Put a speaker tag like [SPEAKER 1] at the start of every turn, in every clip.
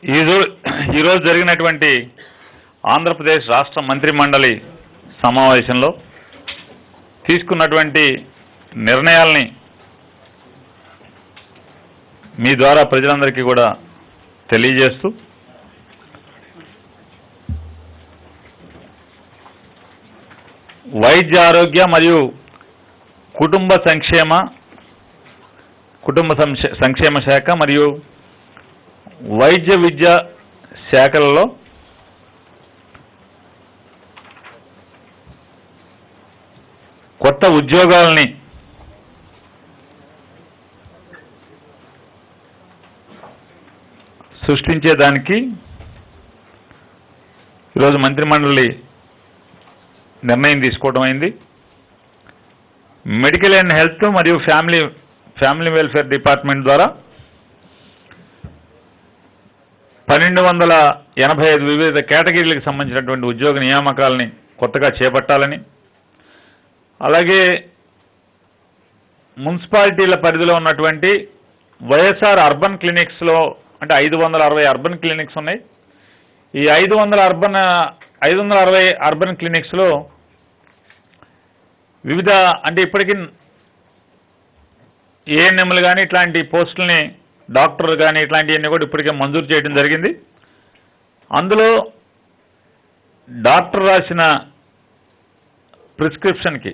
[SPEAKER 1] ఈరోజు జరిగినటువంటి ఆంధ్రప్రదేశ్ రాష్ట్ర మంత్రిమండలి సమావేశంలో తీసుకున్నటువంటి నిర్ణయాల్ని మీ ద్వారా ప్రజలందరికీ కూడా తెలియజేస్తూ వైద్య ఆరోగ్య మరియు కుటుంబ సంక్షేమ శాఖ మరియు వైద్య విద్యా శాఖలలో కొత్త ఉద్యోగాలని సృష్టించేదానికి ఈరోజు మంత్రిమండలి నిర్ణయం తీసుకోవడం అయింది. మెడికల్ అండ్ హెల్త్ మరియు ఫ్యామిలీ వెల్ఫేర్ డిపార్ట్మెంట్ ద్వారా 1285 వివిధ కేటగిరీలకు సంబంధించినటువంటి ఉద్యోగ నియామకాలని కొత్తగా చేపట్టాలని, అలాగే మున్సిపాలిటీల పరిధిలో ఉన్నటువంటి వైఎస్ఆర్ అర్బన్ క్లినిక్స్లో అంటే 560 అర్బన్ క్లినిక్స్ ఉన్నాయి. ఈ 560 అర్బన్ క్లినిక్స్లో వివిధ అంటే ఇప్పటికీ ఏఎన్ఎంలు కానీ ఇట్లాంటి పోస్టుల్ని డాక్టర్లు కానీ ఇట్లాంటివన్నీ కూడా ఇప్పటికే మంజూరు చేయడం జరిగింది. అందులో డాక్టర్ రాసిన ప్రిస్క్రిప్షన్కి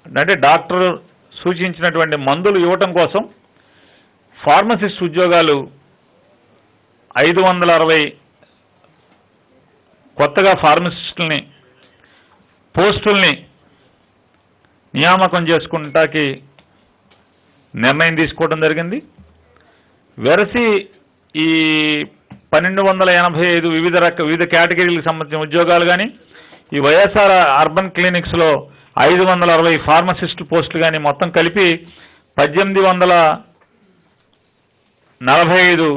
[SPEAKER 1] అంటే డాక్టర్ సూచించినటువంటి మందులు ఇవ్వటం కోసం ఫార్మసిస్ట్ ఉద్యోగాలు 560 కొత్తగా ఫార్మసిస్టుల్ని పోస్టుల్ని నియామకం చేసుకుంటాకి నిర్ణయం తీసుకోవడం జరిగింది. వెరసి ఈ 1285 వివిధ కేటగిరీలకు సంబంధించిన ఉద్యోగాలు కానీ ఈ వైఎస్ఆర్ అర్బన్ క్లినిక్స్లో 560 ఫార్మసిస్ట్ పోస్టులు కానీ మొత్తం కలిపి 1845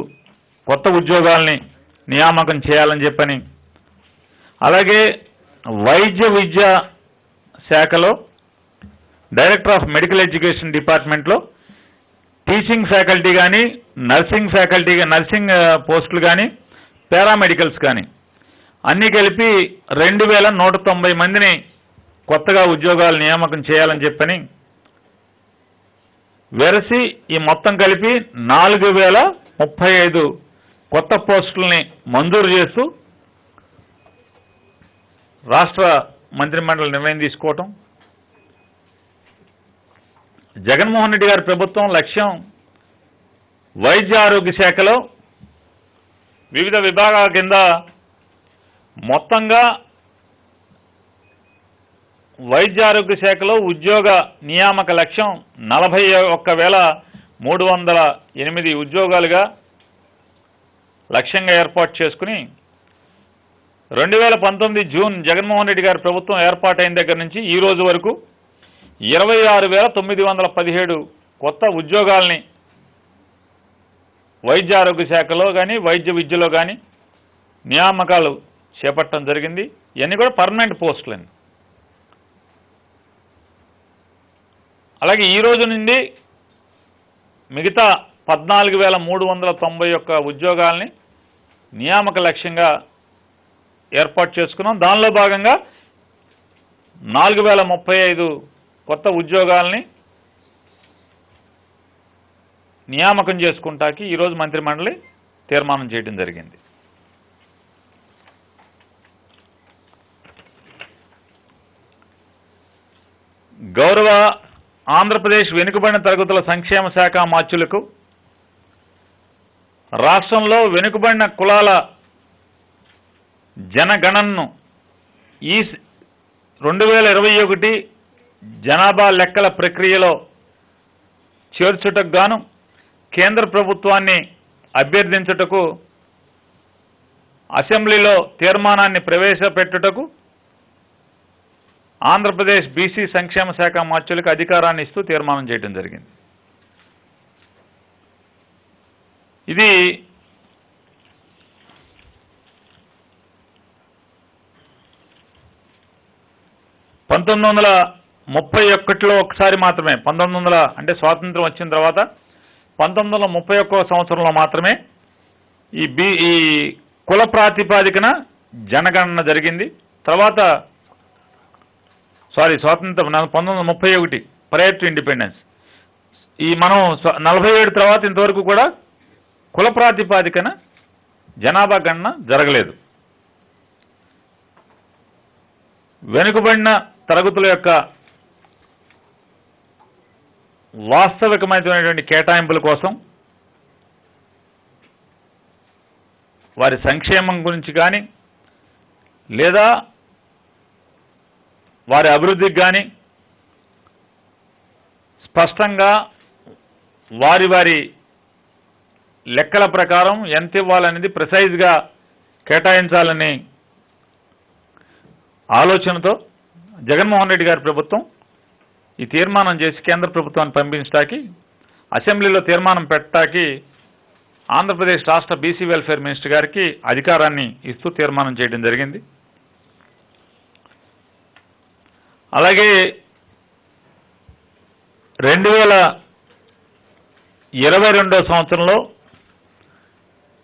[SPEAKER 1] కొత్త ఉద్యోగాల్ని నియామకం చేయాలని చెప్పని, అలాగే వైద్య విద్యా శాఖలో డైరెక్టర్ ఆఫ్ మెడికల్ ఎడ్యుకేషన్ డిపార్ట్మెంట్లో టీచింగ్ ఫ్యాకల్టీ కానీ నర్సింగ్ పోస్టులు కానీ పారామెడికల్స్ కానీ అన్నీ కలిపి 2190 మందిని కొత్తగా ఉద్యోగాలు నియామకం చేయాలని చెప్పని వెరసి ఈ మొత్తం కలిపి 4035 కొత్త పోస్టుల్ని మంజూరు చేస్తూ రాష్ట్ర మంత్రిమండలి నిర్ణయం తీసుకోవటం. జగన్మోహన్ రెడ్డి గారి ప్రభుత్వం లక్ష్యం వైద్య ఆరోగ్య శాఖలో వివిధ విభాగాల కింద మొత్తంగా వైద్య ఆరోగ్య శాఖలో ఉద్యోగ నియామక లక్ష్యం 41,308 ఉద్యోగాలుగా లక్ష్యంగా ఏర్పాటు చేసుకుని 2019 జూన్ జగన్మోహన్ రెడ్డి గారి ప్రభుత్వం ఏర్పాటైన దగ్గర నుంచి ఈ రోజు వరకు 26,917 కొత్త ఉద్యోగాల్ని వైద్య ఆరోగ్య శాఖలో కానీ వైద్య విద్యలో కానీ నియామకాలు చేపట్టడం జరిగింది. ఇవన్నీ కూడా పర్మనెంట్ పోస్టులని. అలాగే ఈ రోజు నుండి మిగతా 14,391 ఉద్యోగాల్ని నియామక లక్ష్యంగా ఏర్పాటు చేసుకున్నాం. దానిలో భాగంగా 4,035 కొత్త ఉద్యోగాల్ని నియామకం చేసుకుంటాకి ఈరోజు మంత్రిమండలి తీర్మానం చేయడం జరిగింది. గౌరవ ఆంధ్రప్రదేశ్ వెనుకబడిన తరగతుల సంక్షేమ శాఖ మాత్యులకు రాష్ట్రంలో వెనుకబడిన కులాల జనగణనను ఈ 2021 జనాభా లెక్కల ప్రక్రియలో చేర్చుటకు గాను కేంద్ర ప్రభుత్వాన్ని అభ్యర్థించుటకు అసెంబ్లీలో తీర్మానాన్ని ప్రవేశపెట్టుటకు ఆంధ్రప్రదేశ్ బీసీ సంక్షేమ శాఖ మాత్యులకు అధికారాన్ని ఇస్తూ తీర్మానం చేయడం జరిగింది. ఇది ఒకసారి మాత్రమే 1900 అంటే స్వాతంత్రం వచ్చిన తర్వాత 1931 సంవత్సరంలో మాత్రమే ఈ కుల ప్రాతిపాదికన జనగణన జరిగింది. తర్వాత స్వాతంత్రం 1931 ప్రయర్ టు ఇండిపెండెన్స్. మనం 47 తర్వాత ఇంతవరకు కూడా కుల ప్రాతిపాదికన జనాభా గణన జరగలేదు. వెనుకబడిన తరగతుల యొక్క వాస్తవికమైనటువంటి కేటాయింపుల కోసం, వారి సంక్షేమం గురించి కానీ లేదా వారి అభివృద్ధికి కానీ స్పష్టంగా వారి లెక్కల ప్రకారం ఎంత ఇవ్వాలనేది ప్రిసైజ్గా కేటాయించాలని ఆలోచనతో జగన్మోహన్ రెడ్డి గారి ప్రభుత్వం ఈ తీర్మానం చేసి కేంద్ర ప్రభుత్వాన్ని పంపించడానికి, అసెంబ్లీలో తీర్మానం పెట్టడానికి ఆంధ్రప్రదేశ్ రాష్ట్ర బీసీ వెల్ఫేర్ మినిస్టర్ గారికి అధికారాన్ని ఇస్తూ తీర్మానం చేయడం జరిగింది. అలాగే 2022వ సంవత్సరంలో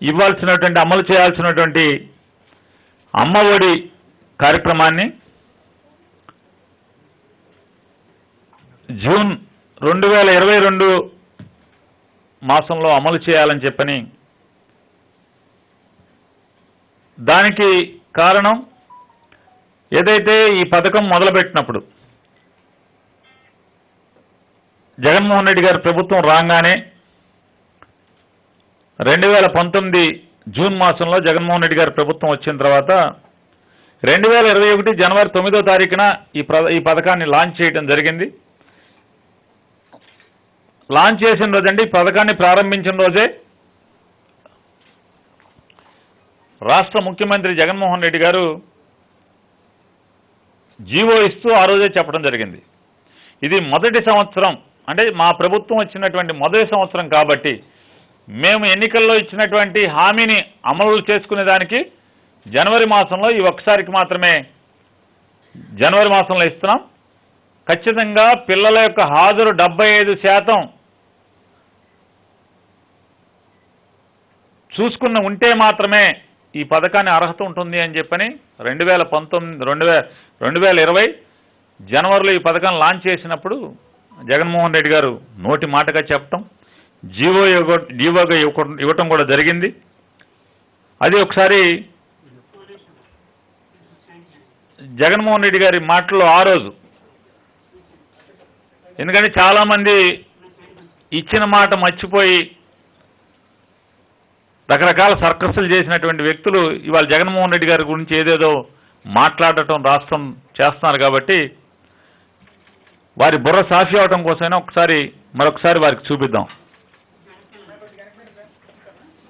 [SPEAKER 1] ఇవ్వాల్సినటువంటి, అమలు చేయాల్సినటువంటి అమ్మఒడి కార్యక్రమాన్ని జూన్ 2022 మాసంలో అమలు చేయాలని చెప్పని, దానికి కారణం ఏదైతే ఈ పథకం మొదలుపెట్టినప్పుడు జగన్మోహన్ రెడ్డి గారి ప్రభుత్వం రాగానే 2019 జూన్ మాసంలో జగన్మోహన్ రెడ్డి గారి ప్రభుత్వం వచ్చిన తర్వాత 2021 జనవరి 9వ తారీఖున ఈ పథకాన్ని లాంచ్ చేయడం జరిగింది. లాంచ్ చేసిన రోజండి, ఈ పథకాన్ని ప్రారంభించిన రోజే రాష్ట్ర ముఖ్యమంత్రి జగన్మోహన్ రెడ్డి గారు జీవో ఇస్తూ ఆ రోజే చెప్పడం జరిగింది. ఇది మొదటి సంవత్సరం, అంటే మా ప్రభుత్వం వచ్చినటువంటి మొదటి సంవత్సరం కాబట్టి మేము ఎన్నికల్లో ఇచ్చినటువంటి హామీని అమలు చేసుకునేదానికి జనవరి మాసంలో ఈ ఒక్కసారికి మాత్రమే జనవరి మాసంలో ఇస్తున్నాం. ఖచ్చితంగా పిల్లల యొక్క హాజరు 75% చూసుకున్న ఉంటే మాత్రమే ఈ పథకాన్ని అర్హత ఉంటుంది అని చెప్పని 2020 జనవరిలో ఈ పథకాన్ని లాంచ్ చేసినప్పుడు జగన్మోహన్ రెడ్డి గారు నోటి మాటగా చెప్పటం, జీవోగా ఇవ్వటం కూడా జరిగింది. అది ఒకసారి జగన్మోహన్ రెడ్డి గారి మాటల్లో ఆ రోజు, ఎందుకంటే చాలామంది ఇచ్చిన మాట మర్చిపోయి రకరకాల సర్కస్సులు చేసినటువంటి వ్యక్తులు ఇవాళ జగన్మోహన్ రెడ్డి గారి గురించి ఏదేదో మాట్లాడటం రాష్ట్రం చేస్తున్నారు. కాబట్టి వారి బుర్ర సాఫీ అవడం కోసమైనా మరొకసారి వారికి చూపిద్దాం.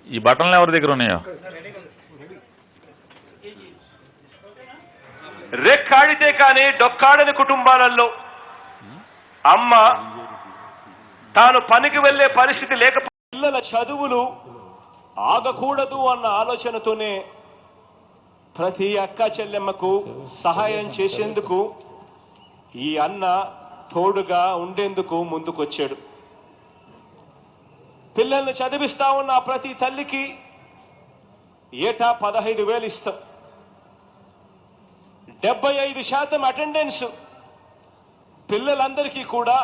[SPEAKER 1] ఈ బటన్లు ఎవరి దగ్గర ఉన్నాయో,
[SPEAKER 2] రెక్కాడితే కానీ డొక్కాడని కుటుంబాలలో అమ్మ తాను పనికి వెళ్లే పరిస్థితి లేకపోతే పిల్లల చదువులు ఆగకూడదు అన్న ఆలోచనతోనే ప్రతి అక్క చెల్లెమ్మకు సహాయం చేసేందుకు ఈ అన్న తోడుగా ఉండేందుకు ముందుకొచ్చాడు. పిల్లల్ని చదివిస్తా ఉన్న ప్రతి తల్లికి ఏటా 15,000 ఇస్తాం. 75% అటెండెన్స్ పిల్లలందరికీ కూడా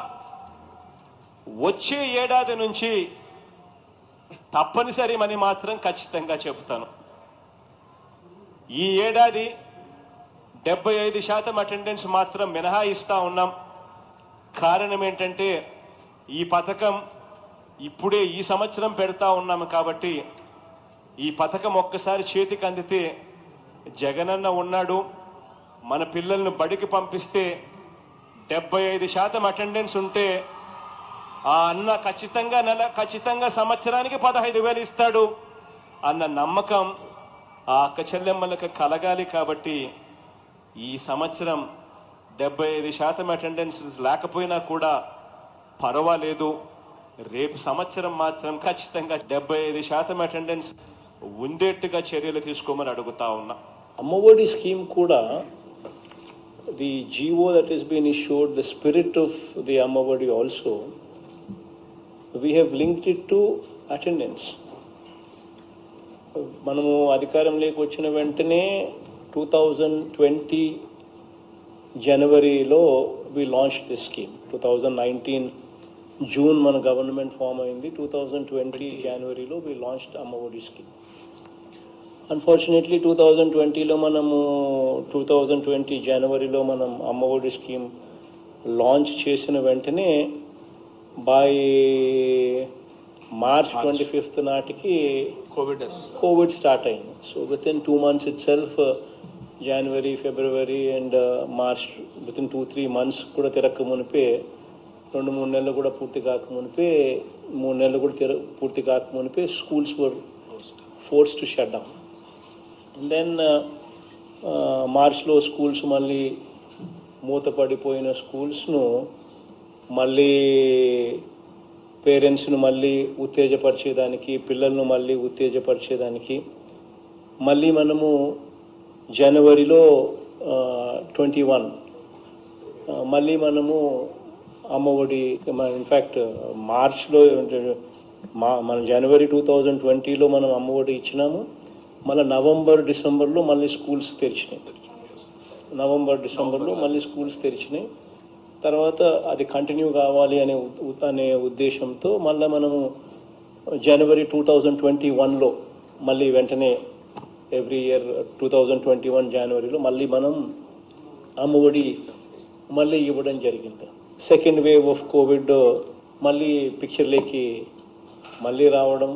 [SPEAKER 2] వచ్చే ఏడాది నుంచి తప్పనిసరి అని మాత్రం ఖచ్చితంగా చెబుతాను. ఈ ఏడాది 75% అటెండెన్స్ మాత్రం మినహాయిస్తా ఉన్నాం. కారణం ఏంటంటే ఈ పథకం ఇప్పుడే ఈ సంవత్సరం పెడతా ఉన్నాము కాబట్టి ఈ పథకం ఒక్కసారి చేతికి అందితే జగనన్న ఉన్నాడు, మన పిల్లలను బడికి పంపిస్తే 75% అటెండెన్స్ ఉంటే ఆ అన్న ఖచ్చితంగా సంవత్సరానికి 15,000 ఇస్తాడు అన్న నమ్మకం ఆ అక్క చెల్లెమ్మలకు కలగాలి. కాబట్టి ఈ సంవత్సరం 75% అటెండెన్స్ లేకపోయినా కూడా పర్వాలేదు, రేపు సంవత్సరం మాత్రం ఖచ్చితంగా 75% అటెండెన్స్ ఉండేట్టుగా చర్యలు తీసుకోమని అడుగుతా ఉన్నా.
[SPEAKER 3] అమ్మఒడి స్కీమ్ కూడా the GO that has been issued, the spirit of the Ammavadi also, we have linked it to attendance. మనము అధికారంలోకి వచ్చిన వెంటనే 2020 జనవరిలో we launch this scheme. 2019 June మన గవర్నమెంట్ ఫామ్ అయింది. 2020 జనవరిలో we launched Amma Vodi scheme. Unfortunately 2020లో మనము 2020 జనవరిలో మనం అమ్మఒడి స్కీమ్ లాంచ్ చేసిన వెంటనే బై మార్చ్ 25th నాటికి కోవిడ్ స్టార్ట్ అయింది. So with in 2 months it self, January, February and March, with in 2-3 months కూడా తిరక్క మునిపే, 2-3 నెలలు కూడా పూర్తి కాకమునిపే, 3 నెలలు కూడా పూర్తి కాకమునిపే schools were forced to shut down. And then మార్చ్లో స్కూల్స్ మళ్ళీ మూతపడిపోయిన స్కూల్స్ను మళ్ళీ పేరెంట్స్ను మళ్ళీ ఉత్తేజపరిచేదానికి, పిల్లలను మళ్ళీ ఉత్తేజపరిచేదానికి మళ్ళీ మనము జనవరిలో 21 మళ్ళీ మనము అమ్మఒడి, ఇన్ఫ్యాక్ట్ మార్చ్లో మన జనవరి 2020లో మనం అమ్మఒడి ఇచ్చినాము. మళ్ళీ నవంబర్, డిసెంబర్లో మళ్ళీ స్కూల్స్ తెరిచినాయి. డిసెంబర్లో మళ్ళీ స్కూల్స్ తెరిచినాయి. తర్వాత అది కంటిన్యూ కావాలి అనే ఉద్దేశంతో మళ్ళీ మనము జనవరి 2021లో మళ్ళీ వెంటనే ఎవ్రీ ఇయర్ 2021 జనవరిలో మళ్ళీ మనం అమ్మఒడి మళ్ళీ ఇవ్వడం జరిగింది. సెకండ్ వేవ్ ఆఫ్ కోవిడ్ మళ్ళీ పిక్చర్లోకి మళ్ళీ రావడం,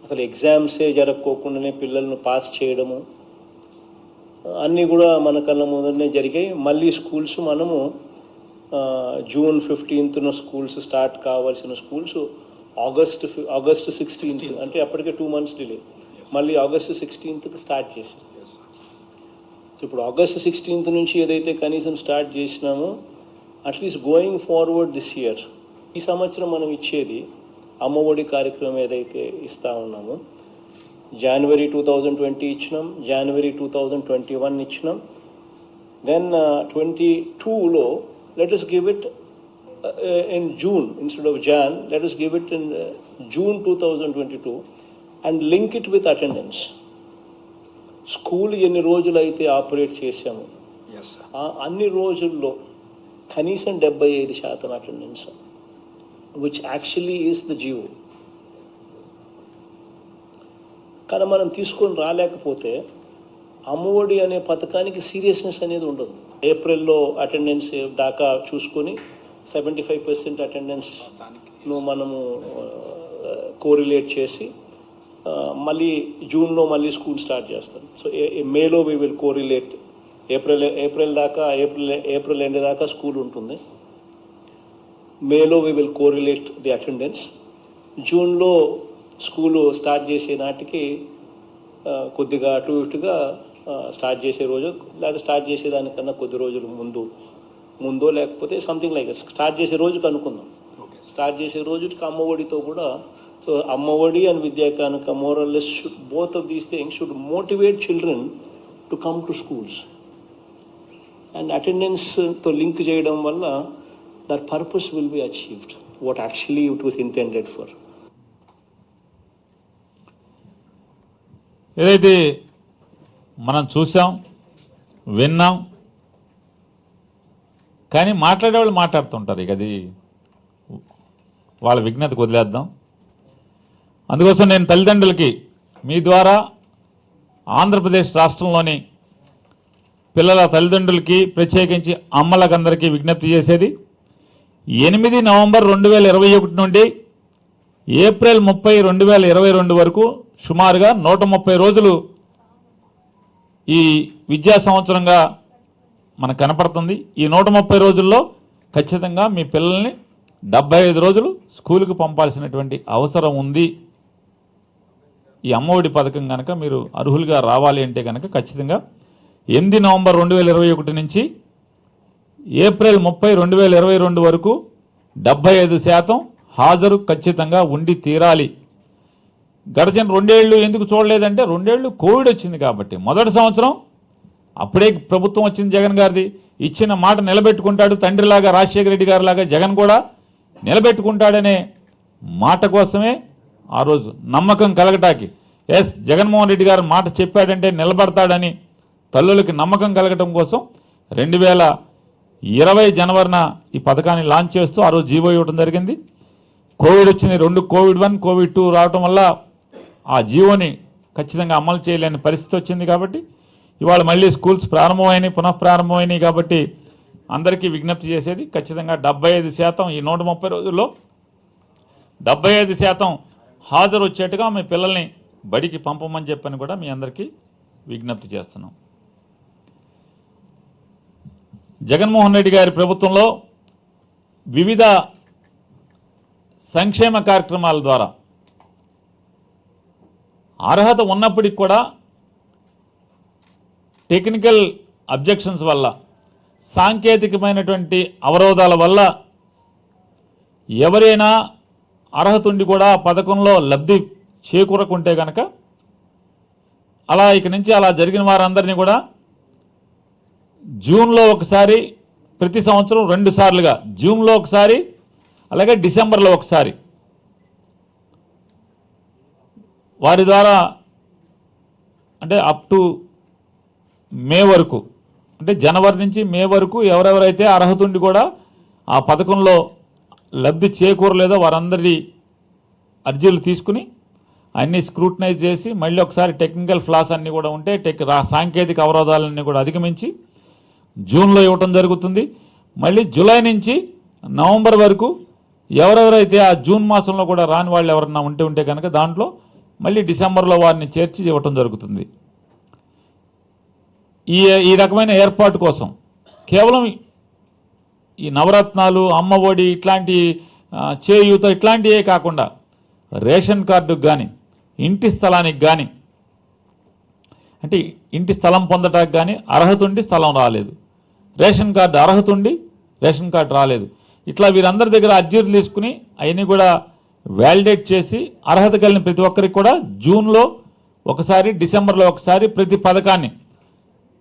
[SPEAKER 3] అసలు ఎగ్జామ్సే జరగకోకుండానే పిల్లలను పాస్ చేయడము అన్నీ కూడా మన కళ్ళ ముందరనే జరిగాయి. మళ్ళీ స్కూల్స్ మనము జూన్ 15th స్కూల్స్ స్టార్ట్ కావాల్సిన స్కూల్స్ ఆగస్ట్ 16th, అంటే అప్పటికే 2 months డిలే, మళ్ళీ ఆగస్ట్ 16th స్టార్ట్ చేసాం. ఇప్పుడు ఆగస్ట్ 16th నుంచి ఏదైతే కనీసం స్టార్ట్ చేసినామో, at least going forward this year, ఈ సంవత్సరం మనం ఇచ్చేది అమ్మఒడి కార్యక్రమం ఏదైతే ఇస్తూ ఉన్నామో, జనవరి 2020 ఇచ్చినాం, జనవరి 2021 ఇచ్చినాం. దెన్ 22లో let us give it in June instead of Jan. Let us give it in June 2022 and link it with attendance. School ఎన్ని రోజులు అయితే ఆపరేట్ చేసాము అన్ని రోజుల్లో కనీసం 75% attendance, which actually is the GO. కానీ మనం తీసుకొని రాలేకపోతే అమ్మఒడి అనే పథకానికి సీరియస్నెస్ అనేది ఉండదు. ఏప్రిల్లో అటెండెన్స్ దాకా చూసుకొని 75% అటెండెన్స్ను మనము కోరిలేట్ చేసి మళ్ళీ జూన్లో మళ్ళీ స్కూల్ స్టార్ట్ చేస్తాం. సో మేలో we will correlate, April end దాకా స్కూల్ ఉంటుంది. మేలో we will correlate the attendance. జూన్లో స్కూలు స్టార్ట్ చేసే నాటికి కొద్దిగా అటు ఇటుగా స్టార్ట్ చేసే రోజు, లేదా స్టార్ట్ చేసేదానికన్నా కొద్ది రోజులు ముందో లేకపోతే సంథింగ్ లైక్ స్టార్ట్ చేసే రోజుకి అనుకుందాం. స్టార్ట్ చేసే రోజుకి అమ్మఒడితో కూడా, so Amma Vodi and Vidya Kanuka more or less both of these things should motivate children to come to schools. And అటెండెన్స్తో లింక్ చేయడం వల్ల that purpose will be achieved, what actually it was intended for.
[SPEAKER 1] ఏదైతే మనం చూసాం, విన్నాం, కానీ మాట్లాడేవాళ్ళు మాట్లాడుతుంటారు. ఇక అది వాళ్ళ విజ్ఞతకు వదిలేద్దాం. అందుకోసం నేను తల్లిదండ్రులకి మీ ద్వారా ఆంధ్రప్రదేశ్ రాష్ట్రంలోని పిల్లల తల్లిదండ్రులకి, ప్రత్యేకించి అమ్మలకందరికీ విజ్ఞప్తి చేసేది, 8 నవంబర్ 2021 నుండి ఏప్రిల్ 30, 2022 వరకు సుమారుగా 130 రోజులు ఈ విద్యా సంవత్సరంగా మనకు కనపడుతుంది. ఈ 130 రోజుల్లో ఖచ్చితంగా మీ పిల్లల్ని 75 రోజులు స్కూలుకు పంపాల్సినటువంటి అవసరం ఉంది. ఈ అమ్మఒడి పథకం కనుక మీరు అర్హులుగా రావాలి అంటే కనుక ఖచ్చితంగా 8 నవంబర్ 2021 నుంచి ఏప్రిల్ 30, 2022 వరకు 75% హాజరు ఖచ్చితంగా ఉండి తీరాలి. గడిచిన 2 ఏళ్ళు ఎందుకు చూడలేదంటే 2 ఏళ్ళు కోవిడ్ వచ్చింది కాబట్టి. మొదటి సంవత్సరం అప్పుడే ప్రభుత్వం వచ్చింది జగన్ గారిది, ఇచ్చిన మాట నిలబెట్టుకుంటాడు, తండ్రిలాగా రాజశేఖర రెడ్డి గారిలాగా జగన్ కూడా నిలబెట్టుకుంటాడనే మాట కోసమే ఆ రోజు నమ్మకం కలగటానికి,
[SPEAKER 4] ఎస్ జగన్మోహన్ రెడ్డి గారు మాట చెప్పాడంటే నిలబడతాడని తల్లులకి నమ్మకం కలగటం కోసం 2020 జనవరిన ఈ పథకాన్ని లాంచ్ చేస్తూ ఆ రోజు జీవో ఇవ్వడం జరిగింది. కోవిడ్ వచ్చింది, 2 కోవిడ్-1 కోవిడ్-2 రావటం వల్ల ఆ జీవోని ఖచ్చితంగా అమలు చేయలేని పరిస్థితి వచ్చింది. కాబట్టి ఇవాళ మళ్ళీ స్కూల్స్ ప్రారంభమైనాయి, పునఃప్రారంభమైనాయి. కాబట్టి అందరికీ విజ్ఞప్తి చేసేది ఖచ్చితంగా 75% ఈ 130 రోజుల్లో 75% హాజరు వచ్చేట్టుగా మీ పిల్లల్ని బడికి పంపమని చెప్పని కూడా మీ అందరికీ విజ్ఞప్తి చేస్తున్నాం. జగన్మోహన్ రెడ్డి గారి ప్రభుత్వంలో వివిధ సంక్షేమ కార్యక్రమాల ద్వారా అర్హత ఉన్నప్పటికి కూడా టెక్నికల్ అబ్జెక్షన్స్ వల్ల, సాంకేతికమైనటువంటి అవరోధాల వల్ల ఎవరైనా అర్హత ఉండి కూడా పథకంలో లబ్ధి చేకూరకుంటే కనుక అలా ఇక నుంచి అలా జరిగిన వారందరినీ కూడా జూన్లో ఒకసారి, ప్రతి సంవత్సరం 2 సార్లుగా, జూన్లో ఒకసారి అలాగే డిసెంబర్లో ఒకసారి వారి ద్వారా అంటే అప్ టు మే వరకు, అంటే జనవరి నుంచి మే వరకు ఎవరెవరైతే అర్హత ఉండి కూడా ఆ పథకంలో లబ్ధి చేకూరలేదో వారందరి అర్జీలు తీసుకుని అన్నీ స్క్రూటనైజ్ చేసి మళ్ళీ ఒకసారి టెక్నికల్ ఫ్లాస్ అన్నీ కూడా ఉంటే సాంకేతిక అవరోధాలన్నీ కూడా అధిగమించి జూన్లో ఇవ్వటం జరుగుతుంది. మళ్ళీ జూలై నుంచి నవంబర్ వరకు ఎవరెవరైతే ఆ జూన్ మాసంలో కూడా రాని వాళ్ళు ఎవరన్నా ఉంటే కనుక దాంట్లో మళ్ళీ డిసెంబర్లో వారిని చేర్చి ఇవ్వటం జరుగుతుంది. ఈ రకమైన ఏర్పాటు కోసం కేవలం ఈ నవరత్నాలు, అమ్మ ఒడి, ఇట్లాంటి చేయూత ఇట్లాంటివే కాకుండా రేషన్ కార్డుకు కానీ, ఇంటి స్థలానికి కానీ, అంటే ఇంటి స్థలం పొందటానికి కానీ అర్హత ఉండి స్థలం రాలేదు, రేషన్ కార్డు అర్హత ఉండి రేషన్ కార్డు రాలేదు, ఇట్లా వీరందరి దగ్గర అర్జీలు తీసుకుని అవన్నీ కూడా వ్యాలిడేట్ చేసి అర్హత కలిగిన ప్రతి ఒక్కరికి కూడా జూన్లో ఒకసారి, డిసెంబర్లో ఒకసారి ప్రతి పథకాన్ని,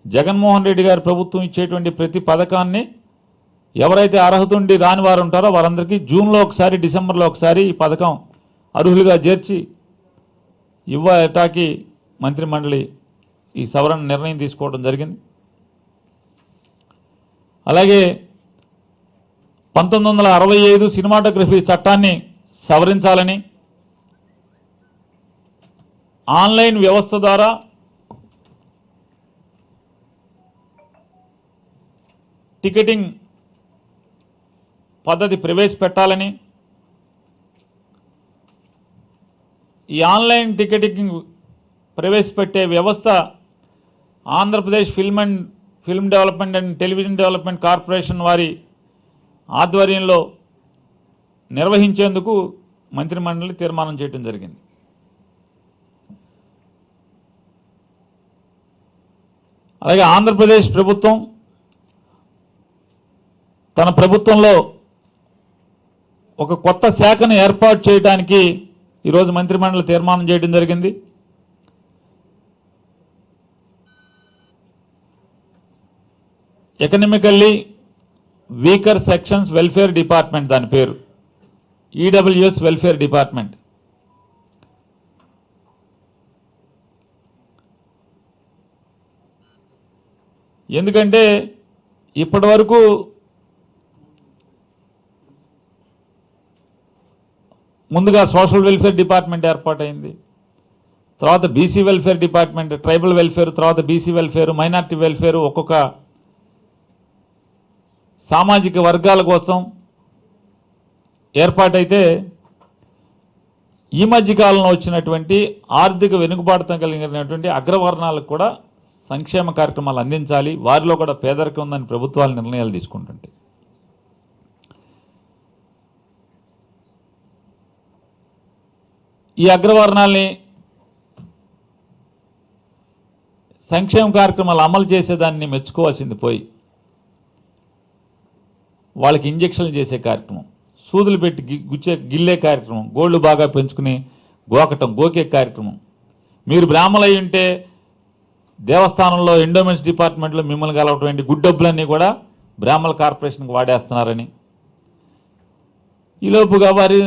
[SPEAKER 4] జగన్మోహన్ రెడ్డి గారి ప్రభుత్వం ఇచ్చేటువంటి ప్రతి పథకాన్ని ఎవరైతే అర్హత ఉండి రాని వారు ఉంటారో వారందరికీ జూన్లో ఒకసారి, డిసెంబర్లో ఒకసారి ఈ పథకం అర్హులుగా చేర్చి ఇవ్వటానికి మంత్రిమండలి ఈ సవరణ నిర్ణయం తీసుకోవడం జరిగింది. అలాగే 1965 సినిమాటోగ్రఫీ చట్టాన్ని సవరించాలని, ఆన్లైన్ వ్యవస్థ ద్వారా టికెటింగ్ పద్ధతి ప్రవేశపెట్టాలని, ఈ ఆన్లైన్ టికెటింగ్ ప్రవేశపెట్టే వ్యవస్థ Andhra Pradesh film development and television development corporation వారి ఆధ్వర్యంలో నిర్వహించేందుకు మంత్రిమండలి తీర్మానం చేయడం జరిగింది. అలాగే ఆంధ్రప్రదేశ్ ప్రభుత్వం తన ప్రభుత్వంలో ఒక కొత్త శాఖను ఏర్పాటు చేయడానికి ఈరోజు మంత్రిమండలి తీర్మానం చేయడం జరిగింది. Economically weaker sections welfare department, దాని పేరు ఈడబ్ల్యూఎస్ వెల్ఫేర్ డిపార్ట్మెంట్. ఎందుకంటే ఇప్పటి వరకు ముందుగా సోషల్ వెల్ఫేర్ డిపార్ట్మెంట్ ఏర్పాటైంది, తర్వాత BC welfare department, tribal welfare, తర్వాత బీసీ వెల్ఫేర్, మైనార్టీ వెల్ఫేర్, ఒక్కొక్క సామాజిక వర్గాల కోసం ఏర్పాటైతే ఈ మధ్యకాలంలో వచ్చినటువంటి ఆర్థిక వెనుకబాటుతో కలిగినటువంటి అగ్రవర్ణాలకు కూడా సంక్షేమ కార్యక్రమాలు అందించాలి, వారిలో కూడా పేదరికం ఉందని ప్రభుత్వాలు నిర్ణయాలు తీసుకుంటుంటాయి. ఈ అగ్రవర్ణాలని సంక్షేమ కార్యక్రమాలు అమలు చేసేదాన్ని మెచ్చుకోవాల్సింది పోయి వాళ్ళకి ఇంజక్షన్లు చేసే కార్యక్రమం, సూదులు పెట్టి గిల్లే కార్యక్రమం, గోళ్ళు బాగా పెంచుకుని గోకే కార్యక్రమం. మీరు బ్రాహ్మణులు అయి ఉంటే దేవస్థానంలో ఎండోమెంట్స్ డిపార్ట్మెంట్లో మిమ్మల్ని కలవటువంటి గుడ్డబ్బులన్నీ కూడా బ్రాహ్మణ కార్పొరేషన్కి వాడేస్తున్నారని, ఈలోపుగా వారి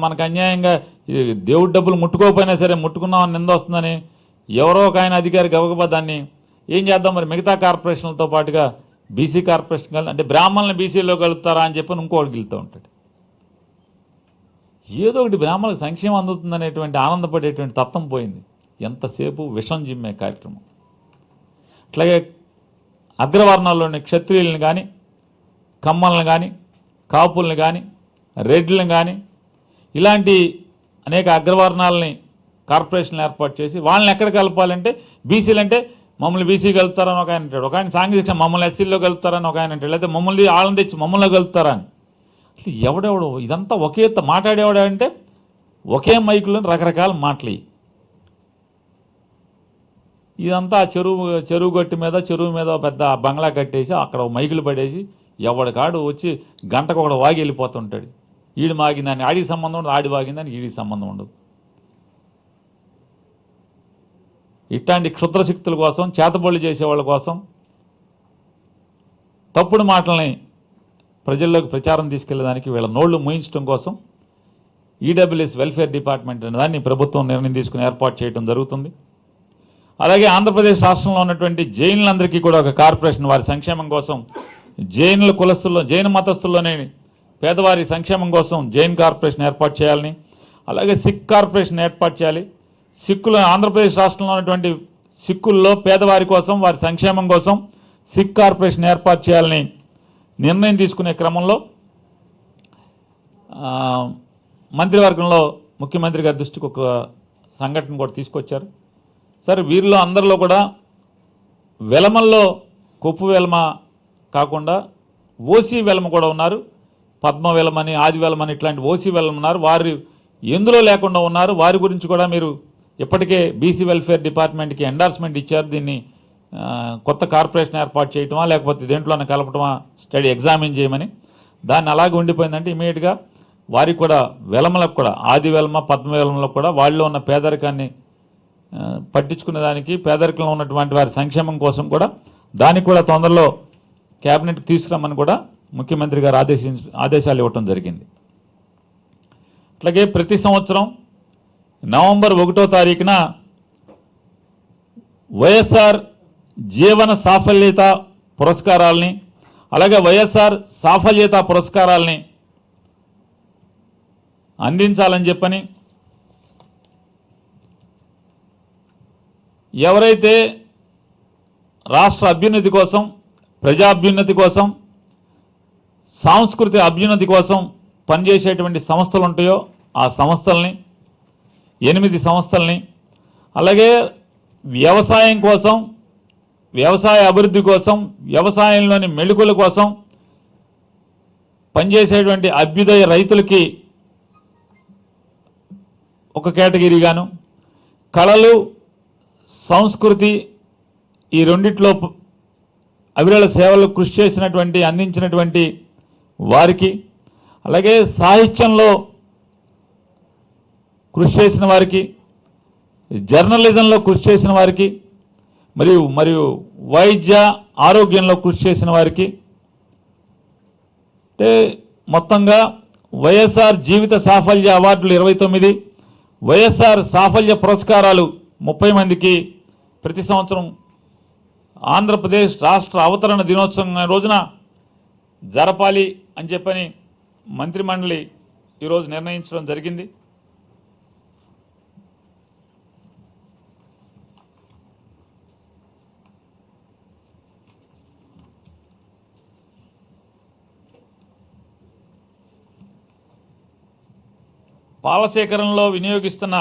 [SPEAKER 4] మనకు అన్యాయంగా ఇది దేవుడి డబ్బులు ముట్టుకోకపోయినా సరే ముట్టుకున్నామని నింద వస్తుందని ఎవరో ఒక ఆయన అధికారి గబగబా దాన్ని ఏం చేద్దాం మరి మిగతా కార్పొరేషన్లతో పాటుగా బీసీ కార్పొరేషన్ కలిసి అంటే బ్రాహ్మణులను బీసీలో కలుపుతారా అని చెప్పి ఇంకోటి గెలుతూ ఉంటాడు. ఏదో ఒకటి బ్రాహ్మణులకు సంక్షేమం అందుతుందనేటువంటి ఆనందపడేటువంటి తత్వం పోయింది. ఎంతసేపు విషం జిమ్మే కార్యక్రమం. అట్లాగే అగ్రవర్ణాల్లోని క్షత్రియులను కానీ కమ్మలను కానీ కాపులను కానీ రెడ్లను కానీ ఇలాంటి అనేక అగ్రవర్ణాలని కార్పొరేషన్లు ఏర్పాటు చేసి వాళ్ళని ఎక్కడ కలపాలంటే బీసీలు అంటే మమ్మల్ని బీసీ కలుపుతారని ఒక ఆయన అంటాడు, ఒక ఆయన సాంఘిక మమ్మల్ని ఎస్సీల్లో కలుపుతారని ఒక ఆయన అంటాడు, లేకపోతే మమ్మల్ని వాళ్ళని తెచ్చి మమ్మల్ని కలుపుతారని. అసలు ఎవడెవడు ఇదంతా ఒకే మాట్లాడేవాడంటే ఒకే మైకులో రకరకాల మాటలు. ఇదంతా చెరువు గట్టు మీద చెరువు మీద పెద్ద బంగ్లా కట్టేసి అక్కడ మైకులు పడేసి ఎవడికాడు వచ్చి గంటకు ఒకడు వాగి వెళ్ళిపోతుంటాడు. ఈడు మాగిందని ఆడికి సంబంధం ఉండదు, ఆడి వాగిందని ఈడికి సంబంధం ఉండదు. ఇట్లాంటి క్షుద్రశక్తుల కోసం చేతబడులు చేసేవాళ్ళ కోసం తప్పుడు మాటల్ని ప్రజల్లోకి ప్రచారం తీసుకెళ్లేదానికి వీళ్ళ నోళ్లు మూయించడం కోసం ఈడబ్ల్యూఎస్ వెల్ఫేర్ డిపార్ట్మెంట్ అనే దాన్ని ప్రభుత్వం నిర్ణయం తీసుకుని ఏర్పాటు చేయడం జరుగుతుంది. అలాగే ఆంధ్రప్రదేశ్ రాష్ట్రంలో ఉన్నటువంటి జైనులందరికీ కూడా ఒక కార్పొరేషన్ వారి సంక్షేమం కోసం జైనుల కులస్తుల్లో జైన మతస్థుల్లోనే పేదవారి సంక్షేమం కోసం జైన్ కార్పొరేషన్ ఏర్పాటు చేయాలని, అలాగే సిక్ కార్పొరేషన్ ఏర్పాటు చేయాలి. సిక్కులు ఆంధ్రప్రదేశ్ రాష్ట్రంలో ఉన్నటువంటి సిక్కుల్లో పేదవారి కోసం వారి సంక్షేమం కోసం సిక్ కార్పొరేషన్ ఏర్పాటు చేయాలని నిర్ణయం తీసుకునే క్రమంలో మంత్రివర్గంలో ముఖ్యమంత్రి గారి దృష్టికి ఒక సంఘటన కూడా తీసుకొచ్చారు. సరే వీరిలో అందరిలో కూడా వెలమల్లో కొప్పు వెలమ కాకుండా ఓసీ వెలమ కూడా ఉన్నారు. పద్మ వెలమని ఆది వెలమని ఇట్లాంటి ఓసీ వెలమ ఉన్నారు. వారు ఎందులో లేకుండా ఉన్నారు. వారి గురించి కూడా మీరు ఇప్పటికే బీసీ వెల్ఫేర్ డిపార్ట్మెంట్కి ఎండార్స్మెంట్ ఇచ్చారు. దీన్ని కొత్త కార్పొరేషన్ ఏర్పాటు చేయటమా లేకపోతే దేంట్లోనే కలపటమా స్టడీ ఎగ్జామిన్ చేయమని. దాన్ని అలాగే ఉండిపోయిందంటే ఇమీడియట్గా వారికి కూడా వెలమలకు కూడా ఆది వెలమ పద్మ వెలమలకు కూడా వాళ్ళలో ఉన్న పేదరికాన్ని పట్టించుకునే దానికి పేదరికంలో ఉన్నటువంటి వారి సంక్షేమం కోసం కూడా దానికి కూడా తొందరలో క్యాబినెట్కి తీసుకురామని కూడా ముఖ్యమంత్రి గారు ఆదేశాలు ఇవ్వటం జరిగింది. అట్లాగే ప్రతి సంవత్సరం నవంబర్ 1వ తారీఖున వైఎస్ఆర్ జీవన సాఫల్యత పురస్కారాలని అలాగే వైఎస్ఆర్ సాఫల్యత పురస్కారాలని అందించాలని చెప్పని ఎవరైతే రాష్ట్ర అభ్యున్నతి కోసం ప్రజాభ్యున్నతి కోసం సాంస్కృతిక అభ్యున్నతి కోసం పనిచేసేటువంటి సంస్థలు ఉంటాయో ఆ సంస్థల్ని 8 సంస్థల్ని అలాగే వ్యవసాయం కోసం వ్యవసాయ అభివృద్ధి కోసం వ్యవసాయంలోని మెళుకుల కోసం పనిచేసేటువంటి అభ్యుదయ రైతులకి ఒక కేటగిరీగాను కళలు సంస్కృతి ఈ రెండిట్లో అవిరళ సేవలు కృషి చేసినటువంటి అందించినటువంటి వారికి అలాగే సాహిత్యంలో కృషి చేసిన వారికి జర్నలిజంలో కృషి చేసిన వారికి మరియు వైద్య ఆరోగ్యంలో కృషి చేసిన వారికి అంటే మొత్తంగా వైఎస్ఆర్ జీవిత సాఫల్య అవార్డులు 29 వైఎస్ఆర్ సాఫల్య పురస్కారాలు 30 మందికి ప్రతి సంవత్సరం ఆంధ్రప్రదేశ్ రాష్ట్ర అవతరణ దినోత్సవం రోజున జరపాలి అని చెప్పని మంత్రిమండలి ఈరోజు నిర్ణయించడం జరిగింది. పాల సేకరణలో వినియోగిస్తున్న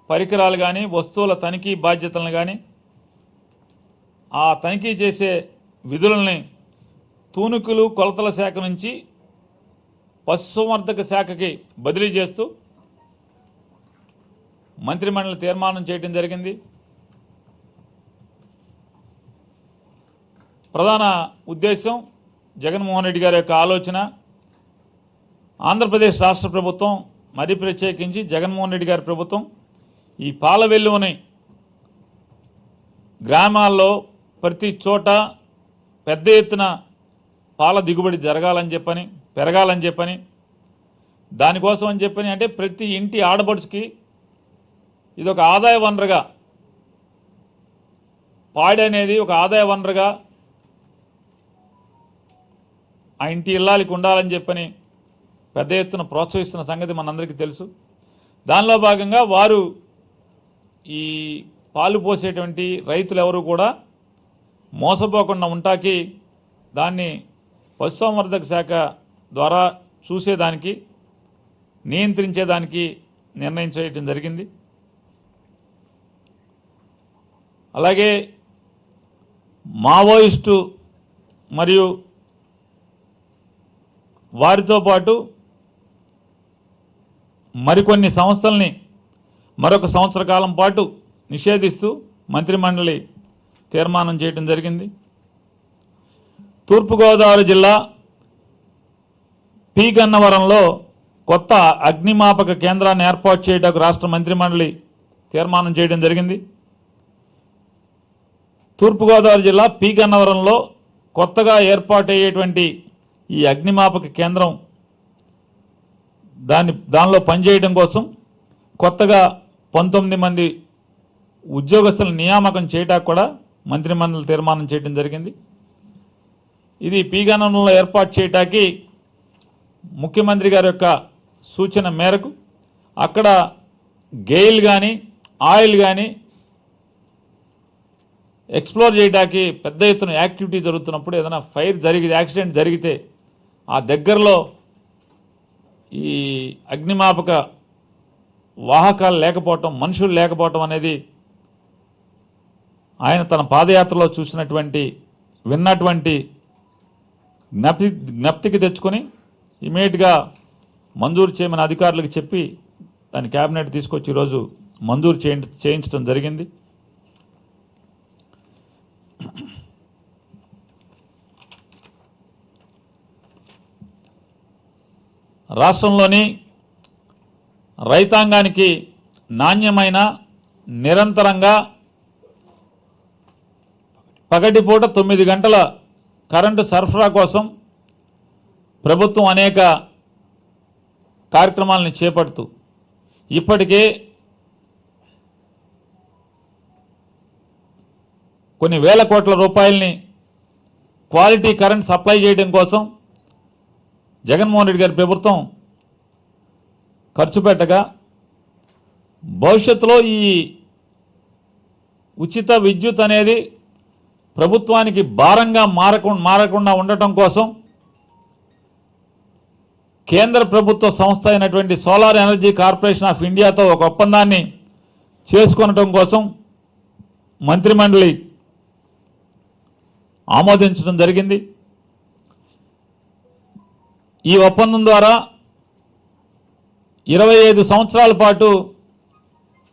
[SPEAKER 4] పరికరాలు కానీ వస్తువుల తనిఖీ బాధ్యతలను కానీ ఆ తనిఖీ చేసే విధులని తూనికలు కొలతల శాఖ నుంచి పశుసంవర్ధక శాఖకి బదిలీ చేస్తూ మంత్రిమండలి తీర్మానం చేయడం జరిగింది. ప్రధాన ఉద్దేశం జగన్మోహన్ రెడ్డి గారి యొక్క ఆలోచన ఆంధ్రప్రదేశ్ రాష్ట్ర ప్రభుత్వం మరి ప్రత్యేకించి జగన్మోహన్ రెడ్డి గారి ప్రభుత్వం ఈ పాల వెల్లువని గ్రామాల్లో ప్రతి చోట పెద్ద ఎత్తున పాల దిగుబడి పెరగాలని చెప్పని దానికోసం అని చెప్పని అంటే ప్రతి ఇంటి ఆడపడుచుకి ఇదొక ఆదాయ వనరుగా, పాడి అనేది ఒక ఆదాయ వనరుగా ఆ ఇంటి ఇల్లాలికి ఉండాలని చెప్పని పెద్ద ఎత్తున ప్రోత్సహిస్తున్న సంగతి మనందరికీ తెలుసు. దానిలో భాగంగా వారు ఈ పాలు పోసేటువంటి రైతులు ఎవరు కూడా మోసపోకుండా ఉంటాకి దాన్ని పశుసంవర్ధక శాఖ ద్వారా చూసేదానికి, నియంత్రించేదానికి నిర్ణయం చేయడం జరిగింది. అలాగే మావోయిస్టు మరియు వారితో పాటు మరికొన్ని సంస్థల్ని మరొక సంవత్సర కాలం పాటు నిషేధిస్తూ మంత్రిమండలి తీర్మానం చేయడం జరిగింది. తూర్పుగోదావరి జిల్లా పి గన్నవరంలో కొత్త అగ్నిమాపక కేంద్రాన్ని ఏర్పాటు చేయడానికి రాష్ట్ర మంత్రిమండలి తీర్మానం చేయడం జరిగింది. తూర్పుగోదావరి జిల్లా పి గన్నవరంలో కొత్తగా ఏర్పాటయ్యేటువంటి ఈ అగ్నిమాపక కేంద్రం దానిలో పనిచేయడం కోసం కొత్తగా 19 మంది ఉద్యోగస్తుల నియామకం చేయడానికి కూడా మంత్రిమండలి తీర్మానం చేయడం జరిగింది. ఇది పి గన్నవరంలో ఏర్పాటు చేయడానికి ముఖ్యమంత్రి గారి యొక్క సూచన మేరకు అక్కడ గెయిల్ కానీ ఆయిల్ కానీ ఎక్స్ప్లోర్ చేయడానికి పెద్ద ఎత్తున యాక్టివిటీ జరుగుతున్నప్పుడు ఏదైనా యాక్సిడెంట్ జరిగితే ఆ దగ్గరలో ఈ అగ్నిమాపక వాహకాలు లేకపోవటం, మనుషులు లేకపోవటం అనేది ఆయన తన పాదయాత్రలో చూసినటువంటి, విన్నటువంటి జ్ఞప్తికి తెచ్చుకొని ఇమీడియట్గా మంజూరు చేయమని అధికారులకు చెప్పి దాని క్యాబినెట్ తీసుకొచ్చి ఈరోజు మంజూరు చేయించడం జరిగింది. రాష్ట్రంలోని రైతాంగానికి నాణ్యమైన, నిరంతరంగా పగటిపూట 9 గంటల కరెంటు సరఫరా కోసం ప్రభుత్వం అనేక కార్యక్రమాలను చేపడుతూ ఇప్పటికే కొన్ని వేల కోట్ల రూపాయలని క్వాలిటీ కరెంట్ సప్లై చేయడం కోసం జగన్మోహన్ రెడ్డి గారి ప్రభుత్వం ఖర్చు పెట్టగా భవిష్యత్తులో ఈ ఉచిత విద్యుత్ అనేది ప్రభుత్వానికి భారంగా మారకుండా ఉండటం కోసం కేంద్ర ప్రభుత్వ సంస్థ అయినటువంటి సోలార్ ఎనర్జీ కార్పొరేషన్ ఆఫ్ ఇండియాతో ఒక ఒప్పందాన్ని చేసుకొనటం కోసం మంత్రిమండలి ఆమోదించడం జరిగింది. ఈ ఒప్పందం ద్వారా 25 సంవత్సరాల పాటు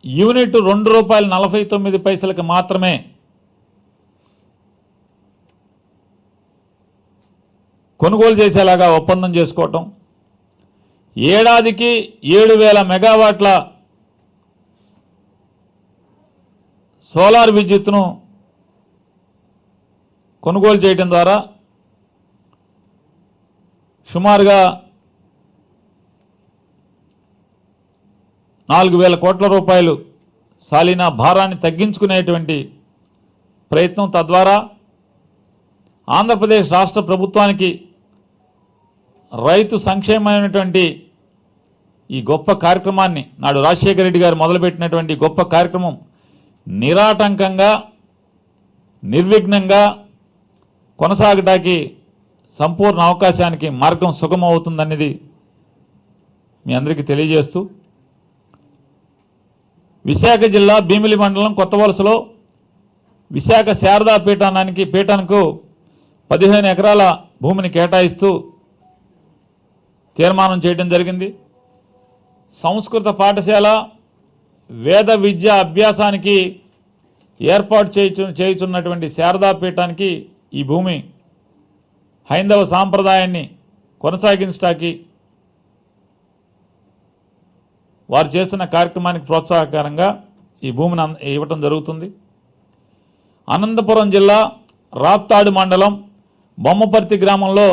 [SPEAKER 4] యూనిట్ ₹2.49 మాత్రమే కొనుగోలు చేసేలాగా ఒప్పందం చేసుకోవటం, ఏడాదికి 7,000 మెగావాట్ల సోలార్ విద్యుత్తును కొనుగోలు చేయడం ద్వారా సుమారుగా 4,000 కోట్ల రూపాయలు సాలినా భారాన్ని తగ్గించుకునేటువంటి ప్రయత్నం, తద్వారా ఆంధ్రప్రదేశ్ రాష్ట్ర ప్రభుత్వానికి రైతు సంక్షేమమైనటువంటి ఈ గొప్ప కార్యక్రమాన్ని నాడు రాజశేఖర రెడ్డి గారు మొదలుపెట్టినటువంటి గొప్ప కార్యక్రమం నిరాటంకంగా, నిర్విఘ్నంగా కొనసాగడానికి సంపూర్ణ అవకాశానికి మార్గం సుగమవుతుందనేది మీ అందరికీ తెలియజేస్తూ, విశాఖ జిల్లా భీమిలి మండలం కొత్త వలసలో విశాఖ శారదా పీఠానికి 15 ఎకరాల భూమిని కేటాయిస్తూ తీర్మానం చేయడం జరిగింది. సంస్కృత పాఠశాల, వేద విద్య అభ్యాసానికి ఏర్పాటు చేయుచున్నటువంటి శారదా పీఠానికి ఈ భూమి హైందవ సాంప్రదాయాన్ని కొనసాగించడానికి వారు చేస్తున్న కార్యక్రమానికి ప్రోత్సాహకరంగా ఈ భూమిని ఇవ్వటం జరుగుతుంది. అనంతపురం జిల్లా రాప్తాడు మండలం బొమ్మపర్తి గ్రామంలో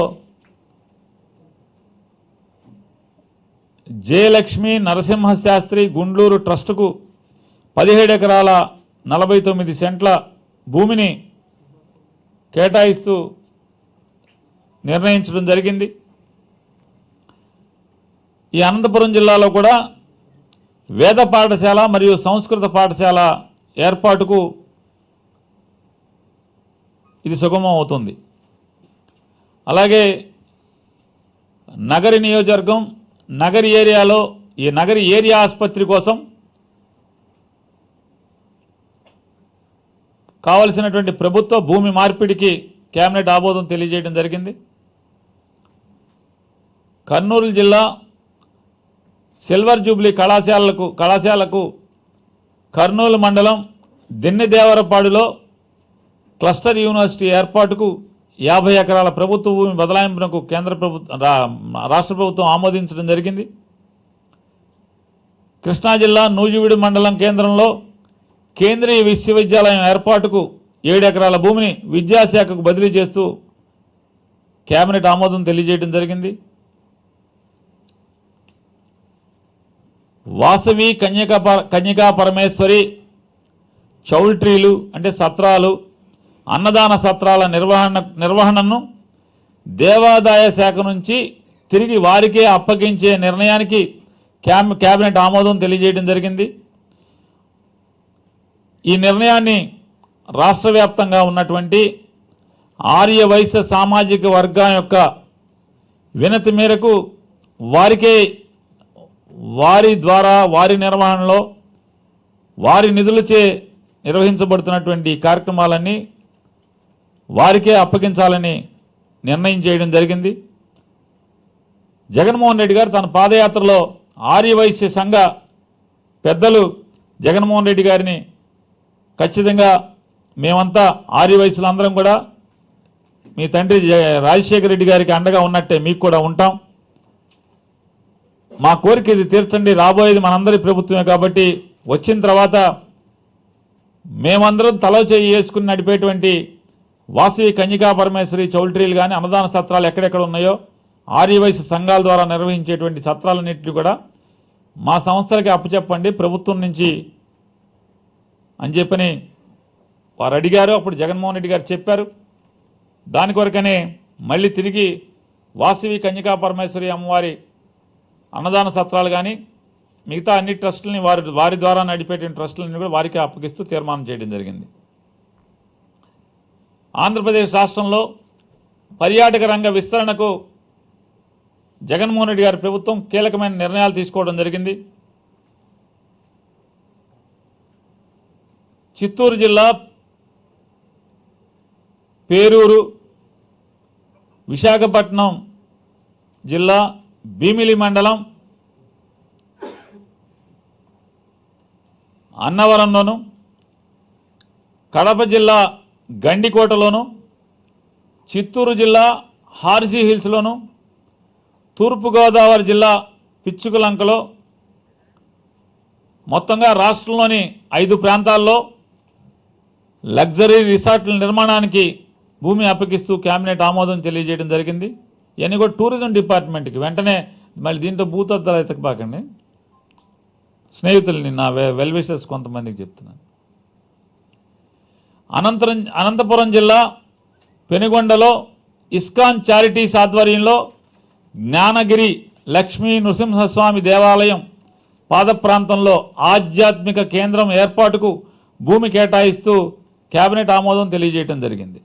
[SPEAKER 4] జయలక్ష్మి నరసింహశాస్త్రి గుండ్లూరు ట్రస్టుకు 17 ఎకరాల 49 సెంట్ల భూమిని కేటాయిస్తూ నిర్ణయించడం జరిగింది. ఈ అనంతపురం జిల్లాలో కూడా వేద పాఠశాల మరియు సంస్కృత పాఠశాల ఏర్పాటుకు ఇది సుగమం అవుతుంది. అలాగే నగరి నియోజకవర్గం నగరి ఏరియాలో ఈ నగరి ఏరియా ఆసుపత్రి కోసం కావలసినటువంటి ప్రభుత్వ భూమి మార్పిడికి కేబినెట్ ఆమోదం తెలియజేయడం జరిగింది. కర్నూలు జిల్లా సిల్వర్ జూబ్లీ కళాశాలకు కర్నూలు మండలం దిన్నెదేవరపాడులో క్లస్టర్ యూనివర్సిటీ ఏర్పాటుకు 50 ఎకరాల ప్రభుత్వ భూమి బదలాయింపునకు రాష్ట్ర ప్రభుత్వం ఆమోదించడం జరిగింది. కృష్ణా జిల్లా నూజివీడు మండలం కేంద్రంలో కేంద్రీయ విశ్వవిద్యాలయం ఏర్పాటుకు 7 ఎకరాల భూమిని విద్యాశాఖకు బదిలీ చేస్తూ కేబినెట్ ఆమోదం తెలియజేయడం జరిగింది. వాసవి కన్యకా పరమేశ్వరి చౌల్ట్రీలు అంటే సత్రాలు అన్నదాన సత్రాల నిర్వహణను దేవాదాయ శాఖ నుంచి తిరిగి వారికే అప్పగించే నిర్ణయానికి కేబినెట్ ఆమోదం తెలియజేయడం జరిగింది. ఈ నిర్ణయాన్ని రాష్ట్ర వ్యాప్తంగా ఉన్నటువంటి ఆర్య వైశ్య సామాజిక వర్గం యొక్క వినతి మేరకు వారి ద్వారా వారి నిర్వహణలో వారి నిధులచే నిర్వహించబడుతున్నటువంటి కార్యక్రమాలన్నీ వారికే అప్పగించాలని నిర్ణయం చేయడం జరిగింది. జగన్మోహన్ రెడ్డి గారు తన పాదయాత్రలో ఆర్యవైశ్య సంఘ పెద్దలు జగన్మోహన్ రెడ్డి గారిని ఖచ్చితంగా మేమంతా ఆర్యవైశ్యులందరం కూడా మీ తండ్రి రాజశేఖర రెడ్డి గారికి అండగా ఉన్నట్టే మీకు కూడా ఉంటాం, మా కోరిక ఇది తీర్చండి, రాబోయేది మనందరి ప్రభుత్వమే కాబట్టి వచ్చిన తర్వాత మేమందరం తలో చేయి వేసుకుని నడిపేటువంటి వాసవి కన్యకా పరమేశ్వరి చౌల్ట్రీలు కానీ అన్నదాన సత్రాలు ఎక్కడెక్కడ ఉన్నాయో ఆర్యవైశ్య సంఘాల ద్వారా నిర్వహించేటువంటి సత్రాలన్నింటినీ కూడా మా సంస్థలకి అప్పచెప్పండి ప్రభుత్వం నుంచి అని చెప్పని వారు అడిగారు. అప్పుడు జగన్మోహన్ రెడ్డి గారు చెప్పారు. దాని కొరకనే మళ్ళీ తిరిగి వాసవి కన్యకా పరమేశ్వరి అమ్మవారి అన్నదాన సత్రాలు కానీ మిగతా అన్ని ట్రస్టులని వారి ద్వారా నడిపేటువంటి ట్రస్టులని కూడా వారికి అప్పగిస్తూ తీర్మానం చేయడం జరిగింది. ఆంధ్రప్రదేశ్ రాష్ట్రంలో పర్యాటక రంగ విస్తరణకు జగన్మోహన్ రెడ్డి గారి ప్రభుత్వం కీలకమైన నిర్ణయాలు తీసుకోవడం జరిగింది. చిత్తూరు జిల్లా పేరూరు, విశాఖపట్నం జిల్లా భీమిలి మండలం అన్నవరంలోను, కడప జిల్లా గండికోటలోను, చిత్తూరు జిల్లా హార్సీ హిల్స్లోను, తూర్పుగోదావరి జిల్లా పిచ్చుకలంకలో మొత్తంగా రాష్ట్రంలోని 5 ప్రాంతాల్లో లగ్జరీ రిసార్ట్ల నిర్మాణానికి భూమి అప్పగిస్తూ కేబినెట్ ఆమోదం తెలియజేయడం జరిగింది. ఇవన్నీ కూడా టూరిజం డిపార్ట్మెంట్కి వెంటనే మళ్ళీ దీంట్లో భూతద్దాలు ఎతకబాకండి, స్నేహితుల్ని నా వెల్ విషర్స్ కొంతమందికి చెప్తున్నాను. అనంతపురం జిల్లా పెనుగొండలో ఇస్కాన్ చారిటీస్ ఆధ్వర్యంలో జ్ఞానగిరి లక్ష్మీ నృసింహస్వామి దేవాలయం పాద ప్రాంతంలో ఆధ్యాత్మిక కేంద్రం ఏర్పాటుకు భూమి కేటాయిస్తూ కేబినెట్ ఆమోదం తెలియజేయడం జరిగింది.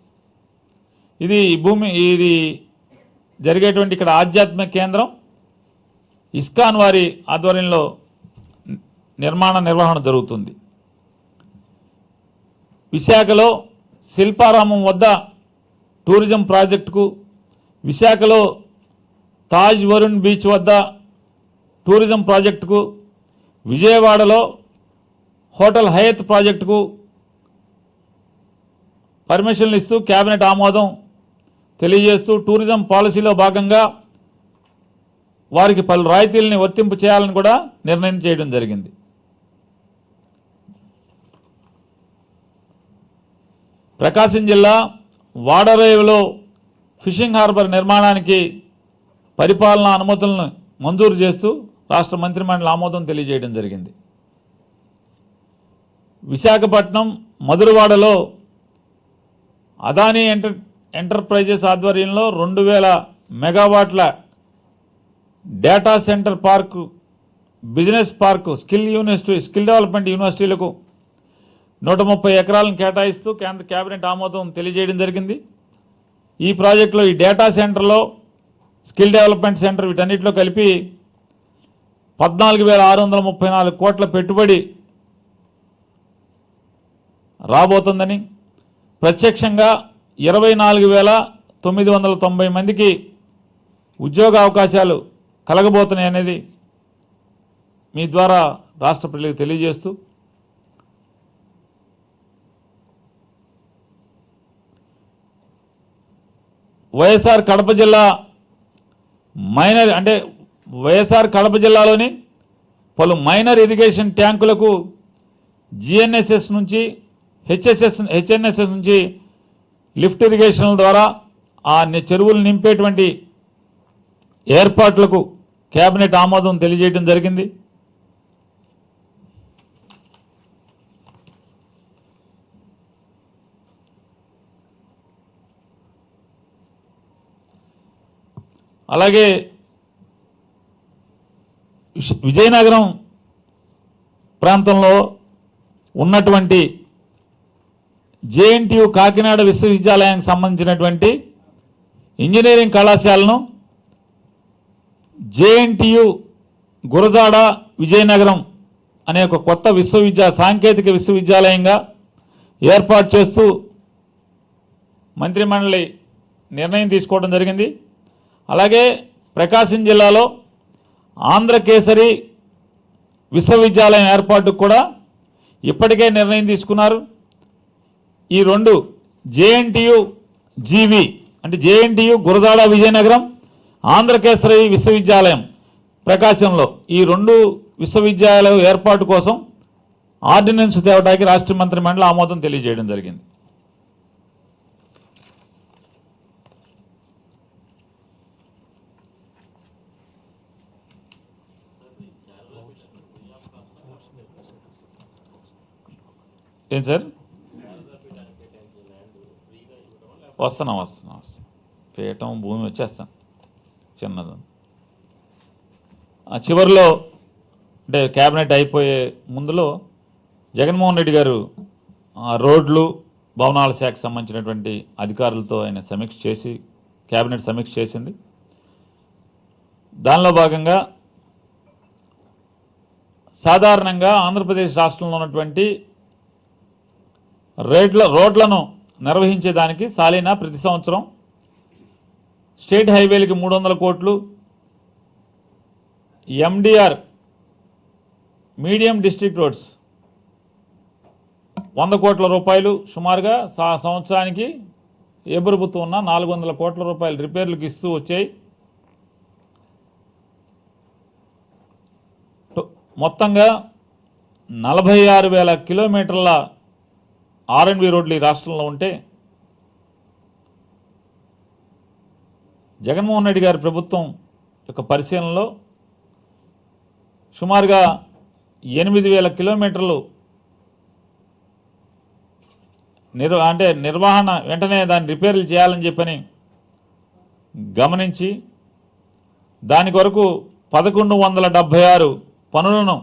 [SPEAKER 4] ఇది జరిగేటువంటి ఇక్కడ ఆధ్యాత్మిక కేంద్రం ఇస్కాన్ వారి ఆధ్వర్యంలో నిర్వహణ జరుగుతుంది. విశాఖలో శిల్పారామం వద్ద టూరిజం ప్రాజెక్టుకు, విశాఖలో తాజ్ వరుణ్ బీచ్ వద్ద టూరిజం ప్రాజెక్టుకు, విజయవాడలో హోటల్ హయత్ ప్రాజెక్టుకు పర్మిషన్లు ఇస్తూ కేబినెట్ ఆమోదం తెలియజేస్తూ టూరిజం పాలసీలో భాగంగా వారికి పలు రాయితీలని వర్తింపు చేయాలని కూడా నిర్ణయం చేయడం జరిగింది. ప్రకాశం జిల్లా వాడరేవులో ఫిషింగ్ హార్బర్ నిర్మాణానికి పరిపాలనా అనుమతులను మంజూరు చేస్తూ రాష్ట్ర మంత్రిమండలి ఆమోదం తెలియజేయడం జరిగింది. విశాఖపట్నం మధురవాడలో అదానీ ఎంటర్ప్రైజెస్ ఆధ్వర్యంలో 2000 మెగావాట్ల data centre park, business park, skill development యూనివర్సిటీలకు 130 ఎకరాలను కేటాయిస్తూ కేంద్ర కేబినెట్ ఆమోదం తెలియజేయడం జరిగింది. ఈ ప్రాజెక్టులో ఈ డేటా సెంటర్లో, స్కిల్ డెవలప్మెంట్ సెంటర్ వీటన్నిటిలో కలిపి 14,634 కోట్ల పెట్టుబడి రాబోతుందని, ప్రత్యక్షంగా 24,990 మందికి ఉద్యోగ అవకాశాలు కలగబోతున్నాయి అనేది మీ ద్వారా రాష్ట్ర ప్రజలకు తెలియజేస్తూ, వైఎస్ఆర్ కడప జిల్లా వైఎస్ఆర్ కడప జిల్లాలోని పలు మైనర్ ఇరిగేషన్ ట్యాంకులకు జిఎన్ఎస్ఎస్ నుంచి హెచ్ఎన్ఎస్ఎస్ నుంచి లిఫ్ట్ ఇరిగేషన్ల ద్వారా ఆ చెరువులు నింపేటువంటి ఏర్పాట్లకు కేబినెట్ ఆమోదం తెలియజేయడం జరిగింది. అలాగే విజయనగరం ప్రాంతంలో ఉన్నటువంటి జేఎన్టీయు కాకినాడ విశ్వవిద్యాలయానికి సంబంధించినటువంటి ఇంజనీరింగ్ కళాశాలను జేఎన్టీయు గురజాడ విజయనగరం అనే ఒక కొత్త సాంకేతిక విశ్వవిద్యాలయంగా ఏర్పాటు చేస్తూ మంత్రిమండలి నిర్ణయం తీసుకోవడం జరిగింది. అలాగే ప్రకాశం జిల్లాలో ఆంధ్రకేసరి విశ్వవిద్యాలయం ఏర్పాటుకు కూడా ఇప్పటికే నిర్ణయం తీసుకున్నారు. ఈ రెండు జేఎన్టీయు జీవి అంటే జేఎన్టీయు గురజాడ విజయనగరం, ఆంధ్రకేసరి విశ్వవిద్యాలయం ప్రకాశంలో ఈ రెండు విశ్వవిద్యాలయాల ఏర్పాటు కోసం ఆర్డినెన్స్ తేవడానికి రాష్ట్ర మంత్రిమండలి ఆమోదం తెలియజేయడం జరిగింది. ఏం సార్? వస్తున్నా పీఠం భూమి వచ్చేస్తాను చిన్నది. చివరిలో అంటే క్యాబినెట్ అయిపోయే ముందులో జగన్మోహన్ రెడ్డి గారు రోడ్లు భవనాల శాఖకు సంబంధించినటువంటి అధికారులతో ఆయన సమీక్ష చేసి క్యాబినెట్ సమీక్ష చేసింది. దానిలో భాగంగా సాధారణంగా ఆంధ్రప్రదేశ్ రాష్ట్రంలో ఉన్నటువంటి రోడ్లను నిర్వహించేదానికి సాలీనా ప్రతి సంవత్సరం స్టేట్ హైవేలకి 300 కోట్లు, ఎండిఆర్ మీడియం డిస్ట్రిక్ట్ రోడ్స్ 100 కోట్ల రూపాయలు సుమారుగా సంవత్సరానికి ఏ ప్రభుత్వం ఉన్నా 400 కోట్ల రూపాయలు రిపేర్లకు ఇస్తూ వచ్చాయి. మొత్తంగా 46,000 కిలోమీటర్ల ఆర్ఎండ్బి రోడ్లు ఈ రాష్ట్రంలో ఉంటే జగన్మోహన్ రెడ్డి గారి ప్రభుత్వం యొక్క పరిశీలనలో సుమారుగా 8,000 కిలోమీటర్లు నిర్వహణ వెంటనే దాన్ని రిపేర్లు చేయాలని చెప్పని గమనించి దాని కొరకు 1,176 పనులను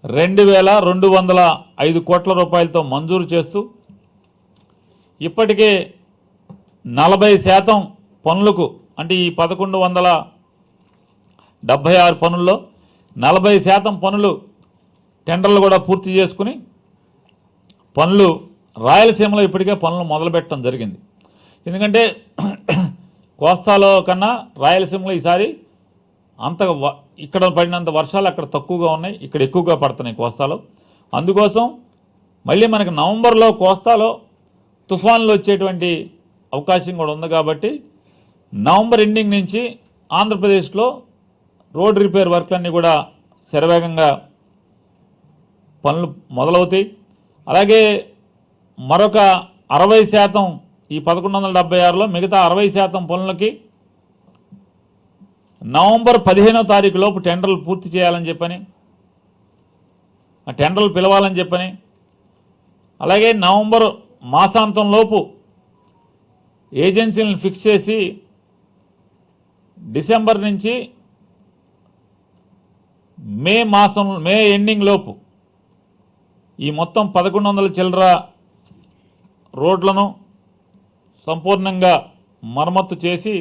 [SPEAKER 4] 2,205 కోట్ల రూపాయలతో మంజూరు చేస్తూ ఇప్పటికే 40% పనులకు అంటే ఈ 1,176 పనుల్లో 40% పనులు టెండర్లు కూడా పూర్తి చేసుకుని పనులు రాయలసీమలో ఇప్పటికే పనులు మొదలుపెట్టడం జరిగింది. ఎందుకంటే కోస్తాలో కన్నా రాయలసీమలో ఈసారి ఇక్కడ పడినంత వర్షాలు అక్కడ తక్కువగా ఉన్నాయి, ఇక్కడ ఎక్కువగా పడుతున్నాయి కోస్తాలో. అందుకోసం మళ్ళీ మనకి నవంబర్లో కోస్తాలో తుఫాన్లు వచ్చేటువంటి అవకాశం కూడా ఉంది. కాబట్టి నవంబర్ ఎండింగ్ నుంచి ఆంధ్రప్రదేశ్లో రోడ్ రిపేర్ వర్క్లన్నీ కూడా శరవేగంగా పనులు మొదలవుతాయి. అలాగే మరొక 60% ఈ 1,176లో మిగతా 60% పనులకి నవంబర్ 15వ తారీఖు లోపు టెండర్లు పూర్తి చేయాలని చెప్పని, ఆ టెండర్లు పిలవాలని చెప్పని, అలాగే నవంబర్ మాసాంతం లోపు ఏజెన్సీలను ఫిక్స్ చేసి డిసెంబర్ నుంచి మే ఎండింగ్ లోపు ఈ మొత్తం 1100 చిల్లర రోడ్లను సంపూర్ణంగా మరమ్మతు చేసి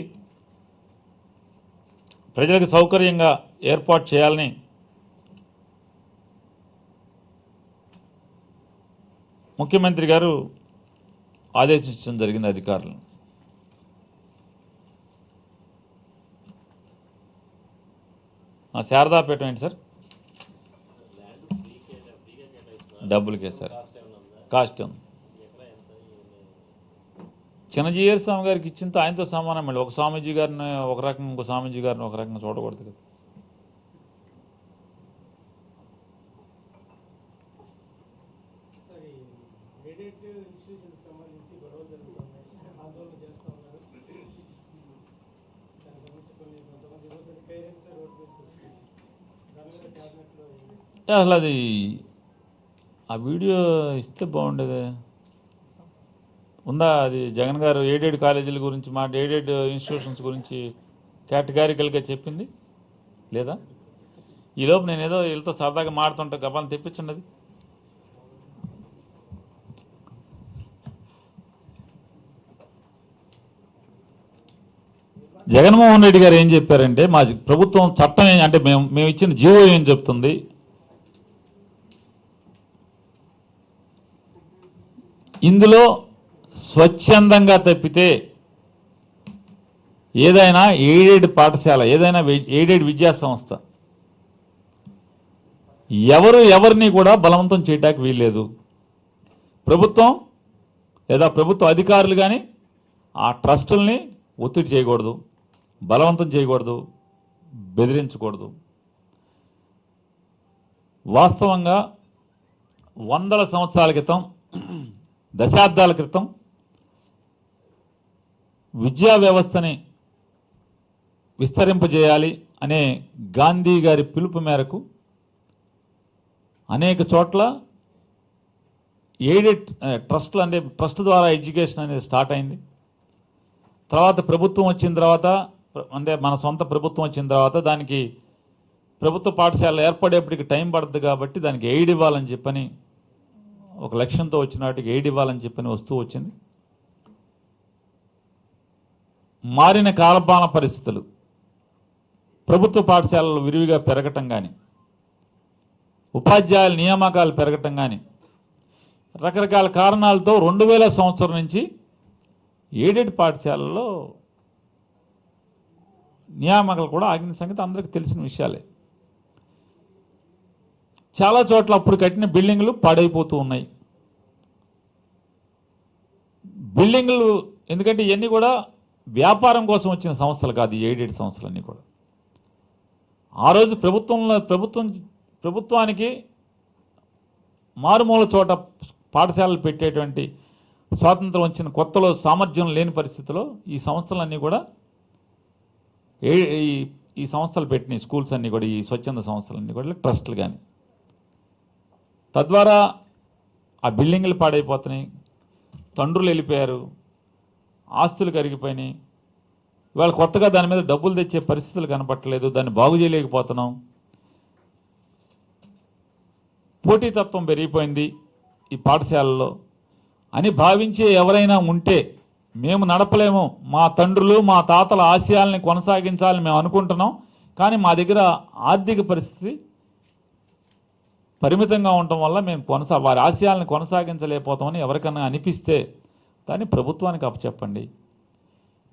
[SPEAKER 4] ప్రజలకు సౌకర్యంగా ఏర్పాటు చేయాలని ముఖ్యమంత్రి గారు ఆదేశించడం జరిగింది అధికారులను. శారదాపేట ఏంటి సార్? డబ్బులకే సార్, కాస్ట్ ఉంది. చిన్నజీయర్ స్వామి గారికి ఇచ్చింతో ఆయనతో సమానం. మళ్ళీ ఒక స్వామీజీ గారిని ఒక రకంగా, ఇంకో స్వామీజీ గారిని ఒక రకంగా చూడకూడదు కదా. అసలు అది ఆ వీడియో ఇస్తే బాగుండేది. ఉందా అది? జగన్ గారు ఎయిడెడ్ కాలేజీల గురించి ఎయిడెడ్ ఇన్స్టిట్యూషన్స్ గురించి కేటగారికల్గా చెప్పింది లేదా? ఈలోపు నేను ఏదో వీళ్ళతో సరదాగా మాడుతుంటే గబాలను తెప్పించండి అది. జగన్మోహన్ రెడ్డి గారు ఏం చెప్పారంటే, మా ప్రభుత్వం చట్టం అంటే మేము ఇచ్చిన జీవో ఏం చెప్తుంది, ఇందులో స్వచ్ఛందంగా తప్పితే ఏదైనా ఎయిడెడ్ పాఠశాల, ఏదైనా ఎయిడెడ్ విద్యా సంస్థ ఎవరిని కూడా బలవంతం చేయడానికి వీల్లేదు. ప్రభుత్వం లేదా ప్రభుత్వ అధికారులు కానీ ఆ ట్రస్టుల్ని ఒత్తిడి చేయకూడదు, బలవంతం చేయకూడదు, బెదిరించకూడదు. వాస్తవంగా వందల సంవత్సరాల క్రితం, దశాబ్దాల క్రితం విద్యా వ్యవస్థని విస్తరింపజేయాలి అనే గాంధీ గారి పిలుపు మేరకు అనేక చోట్ల ఎయిడెడ్ ట్రస్ట్లు, అంటే ట్రస్ట్ ద్వారా ఎడ్యుకేషన్ అనేది స్టార్ట్ అయింది. తర్వాత ప్రభుత్వం వచ్చిన తర్వాత, అంటే మన సొంత ప్రభుత్వం వచ్చిన తర్వాత దానికి ప్రభుత్వ పాఠశాలలు ఏర్పడేప్పటికి టైం పడుతుంది కాబట్టి దానికి ఎయిడ్ ఇవ్వాలని చెప్పని, ఒక లక్ష్యంతో వచ్చినట్టుగా ఎయిడ్ ఇవ్వాలని చెప్పని వస్తూ వచ్చింది. మారిన కాలపాలన పరిస్థితులు, ప్రభుత్వ పాఠశాలలు విరివిగా పెరగటం కానీ, ఉపాధ్యాయుల నియామకాలు పెరగటం కానీ, రకరకాల కారణాలతో 2000 సంవత్సరం నుంచి ఎయిడెడ్ పాఠశాలల్లో నియామకాలు కూడా ఆగిన సంగతి అందరికీ తెలిసిన విషయాలే. చాలా చోట్ల అప్పుడు కట్టిన బిల్డింగులు పాడైపోతూ ఉన్నాయి. బిల్డింగులు ఎందుకంటే ఇవన్నీ కూడా వ్యాపారం కోసం వచ్చిన సంస్థలు కాదు, ఈ ఎయిడెడ్ సంస్థలన్నీ కూడా. ఆ రోజు ప్రభుత్వానికి మారుమూల చోట పాఠశాలలు పెట్టేటువంటి స్వాతంత్రం వచ్చిన కొత్తలో సామర్థ్యం లేని పరిస్థితిలో ఈ సంస్థలన్నీ కూడా ఈ సంస్థలు పెట్టిన స్కూల్స్ అన్నీ కూడా, ఈ స్వచ్ఛంద సంస్థలన్నీ కూడా ట్రస్టులు కానీ, తద్వారా ఆ బిల్డింగులు పాడైపోతున్నాయి, తండ్రులు వెళ్ళిపోయారు, ఆస్తులు కరిగిపోయినాయి. ఇవాళ కొత్తగా దాని మీద డబ్బులు తెచ్చే పరిస్థితులు కనపట్టలేదు, దాన్ని బాగు చేయలేకపోతున్నాం. పోటీతత్వం పెరిగిపోయింది ఈ పాఠశాలలో అని భావించే ఎవరైనా ఉంటే, మేము నడపలేము, మా తండ్రులు మా తాతల ఆశయాల్ని కొనసాగించాలని మేము అనుకుంటున్నాం, కానీ మా దగ్గర ఆర్థిక పరిస్థితి పరిమితంగా ఉండటం వల్ల మేము వారి ఆశయాలను కొనసాగించలేకపోతామని ఎవరికైనా అనిపిస్తే దాన్ని ప్రభుత్వానికి అప్పచెప్పండి.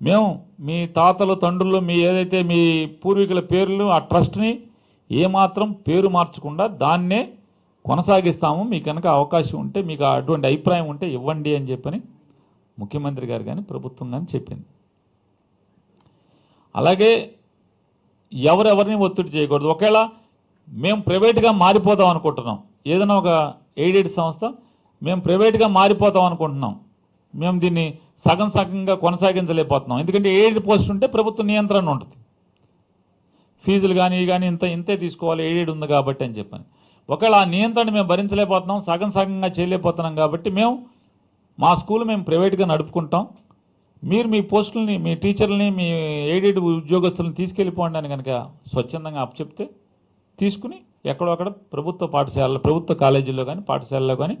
[SPEAKER 4] మేము మీ తాతలు తండ్రులు మీ ఏదైతే మీ పూర్వీకుల పేర్లు ఆ ట్రస్ట్ని ఏమాత్రం పేరు మార్చకుండా దాన్నే కొనసాగిస్తాము, మీకు కనుక అవకాశం ఉంటే, మీకు అటువంటి అభిప్రాయం ఉంటే ఇవ్వండి అని చెప్పని ముఖ్యమంత్రి గారు కానీ ప్రభుత్వం కానీ చెప్పింది. అలాగే ఎవరెవరిని ఒత్తిడి చేయకూడదు. ఒకవేళ మేము ప్రైవేట్గా మారిపోతాం అనుకుంటున్నాం, ఏదైనా ఒక ఎయిడెడ్ సంస్థ మేము ప్రైవేట్గా మారిపోతాం అనుకుంటున్నాం, మేము దీన్ని సగంగా కొనసాగించలేకపోతున్నాం, ఎందుకంటే ఎయిడెడ్ పోస్ట్ ఉంటే ప్రభుత్వ నియంత్రణ ఉంటుంది. ఫీజులు కానీ ఇంతే తీసుకోవాలి, ఎయిడెడ్ ఉంది కాబట్టి అని చెప్పని. ఒకవేళ ఆ నియంత్రణ మేము భరించలేకపోతున్నాం, సగం సగంగా చేయలేకపోతున్నాం కాబట్టి మా స్కూల్ మేము ప్రైవేట్గా నడుపుకుంటాం, మీరు మీ పోస్టులని, మీ టీచర్లని, మీ ఎయిడెడ్ ఉద్యోగస్తులను తీసుకెళ్ళిపోండి అని కనుక స్వచ్ఛందంగా అప్పచెప్తే తీసుకుని ఎక్కడో అక్కడ ప్రభుత్వ పాఠశాలలో, ప్రభుత్వ కాలేజీల్లో కానీ పాఠశాలలో కానీ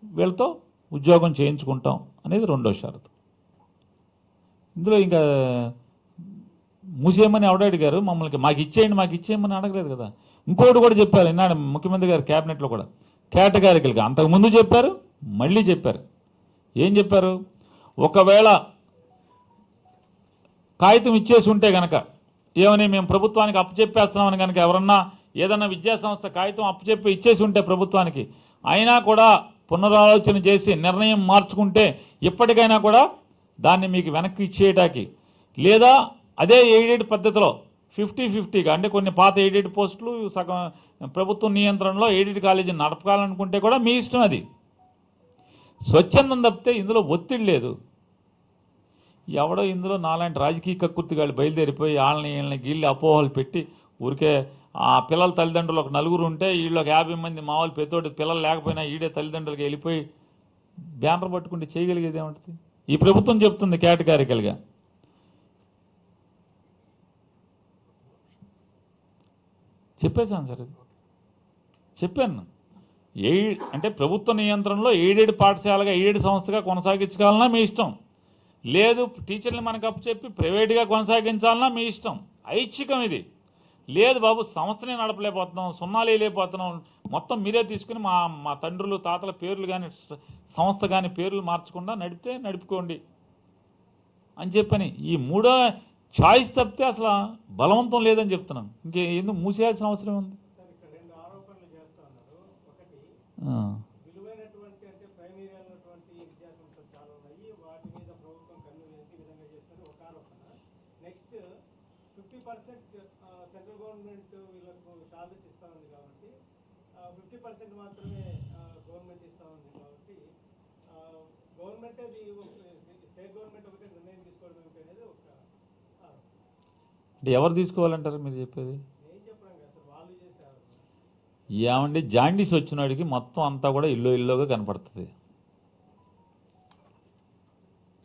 [SPEAKER 4] వీళ్ళతో ఉద్యోగం చేయించుకుంటాం అనేది రెండో షరతు. ఇందులో ఇంకా మూసేయమని ఎవడ అడిగారు మమ్మల్ని, మాకు ఇచ్చేయమని అడగలేదు కదా. ఇంకోటి కూడా చెప్పారు ఈనాడు ముఖ్యమంత్రి గారు క్యాబినెట్లో కూడా, కేటగారికలుగా అంతకుముందు చెప్పారు, మళ్ళీ చెప్పారు. ఏం చెప్పారు? ఒకవేళ కాగితం ఇచ్చేసి ఉంటే కనుక, ఏమని మేము ప్రభుత్వానికి అప్పచెప్పేస్తున్నామని కనుక ఎవరన్నా ఏదన్నా విద్యాసంస్థ కాగితం అప్పచెప్పి ఇచ్చేసి ఉంటే ప్రభుత్వానికి, అయినా కూడా పునరాలోచన చేసి నిర్ణయం మార్చుకుంటే ఇప్పటికైనా కూడా దాన్ని మీకు వెనక్కి ఇచ్చేయటానికి, లేదా అదే ఎయిడెడ్ పద్ధతిలో 50-50గా, అంటే కొన్ని పాత ఎయిడెడ్ పోస్టులు సగం ప్రభుత్వ నియంత్రణలో ఎయిడెడ్ కాలేజీ నడపాలనుకుంటే కూడా మీ ఇష్టం. అది స్వచ్ఛందం తప్పితే ఇందులో ఒత్తిడి లేదు. ఎవడో ఇందులో నాలాంటి రాజకీయ కక్కుర్తిగాళ్ళు బయలుదేరిపోయి వీళ్ళని గీళ్ళని అపోహలు పెట్టి ఊరికే ఆ పిల్లల తల్లిదండ్రులు ఒక 4 ఉంటే వీళ్ళు ఒక 50 మంది మామూలు పెద్దోడి పిల్లలు లేకపోయినా ఈడే తల్లిదండ్రులకి వెళ్ళిపోయి బ్యానర్ పట్టుకుంటే చేయగలిగేది ఏమంటుంది? ఈ ప్రభుత్వం చెప్తుంది కేటగారికల్గా. చెప్పేశాను సార్, అది చెప్పాను. అంటే ప్రభుత్వ నియంత్రణలో ఎయిడెడ్ పాఠశాలగా, ఎయిడెడ్ సంస్థగా కొనసాగించాలన్నా మీ ఇష్టం, లేదు టీచర్లు మనకు అప్పచెప్పి ప్రైవేట్గా కొనసాగించాలన్నా మీ ఇష్టం, ఐచ్ఛికం ఇది. లేదు బాబు సంస్థనే నడపలేకపోతున్నాం, సున్నాలు వేయలేకపోతున్నాం, మొత్తం మీరే తీసుకుని మా తండ్రులు తాతల పేర్లు కానీ సంస్థ కానీ పేర్లు మార్చకుండా నడుపుకోండి అని చెప్పని. ఈ మూడో చాయిస్ తప్పితే అసలు బలవంతం లేదని చెప్తున్నాను. ఎందుకు మూసేయాల్సిన అవసరం ఉంది?
[SPEAKER 5] సెంట్రల్ గవర్నమెంట్ వీళ్ళకు చార్జెస్ ఇస్తూ ఉంది కాబట్టి 50% మాత్రమే గవర్నమెంట్ ఇస్తూ ఉంది కాబట్టి గవర్నమెంట్ అది స్టేట్ గవర్నమెంట్ ఒకటే నిర్ణయం తీసుకోవడం అనేది ఒక
[SPEAKER 4] అంటే ఎవరు తీసుకోవాలంటారు మీరు చెప్పేది?
[SPEAKER 5] ఏం చెప్పడం కదా సార్, వాళ్ళు చేశారు.
[SPEAKER 4] ఏమండి జాండీస్ వచ్చినాడికి మొత్తం అంతా కూడా ఇల్లుగా కనపడుతుంది.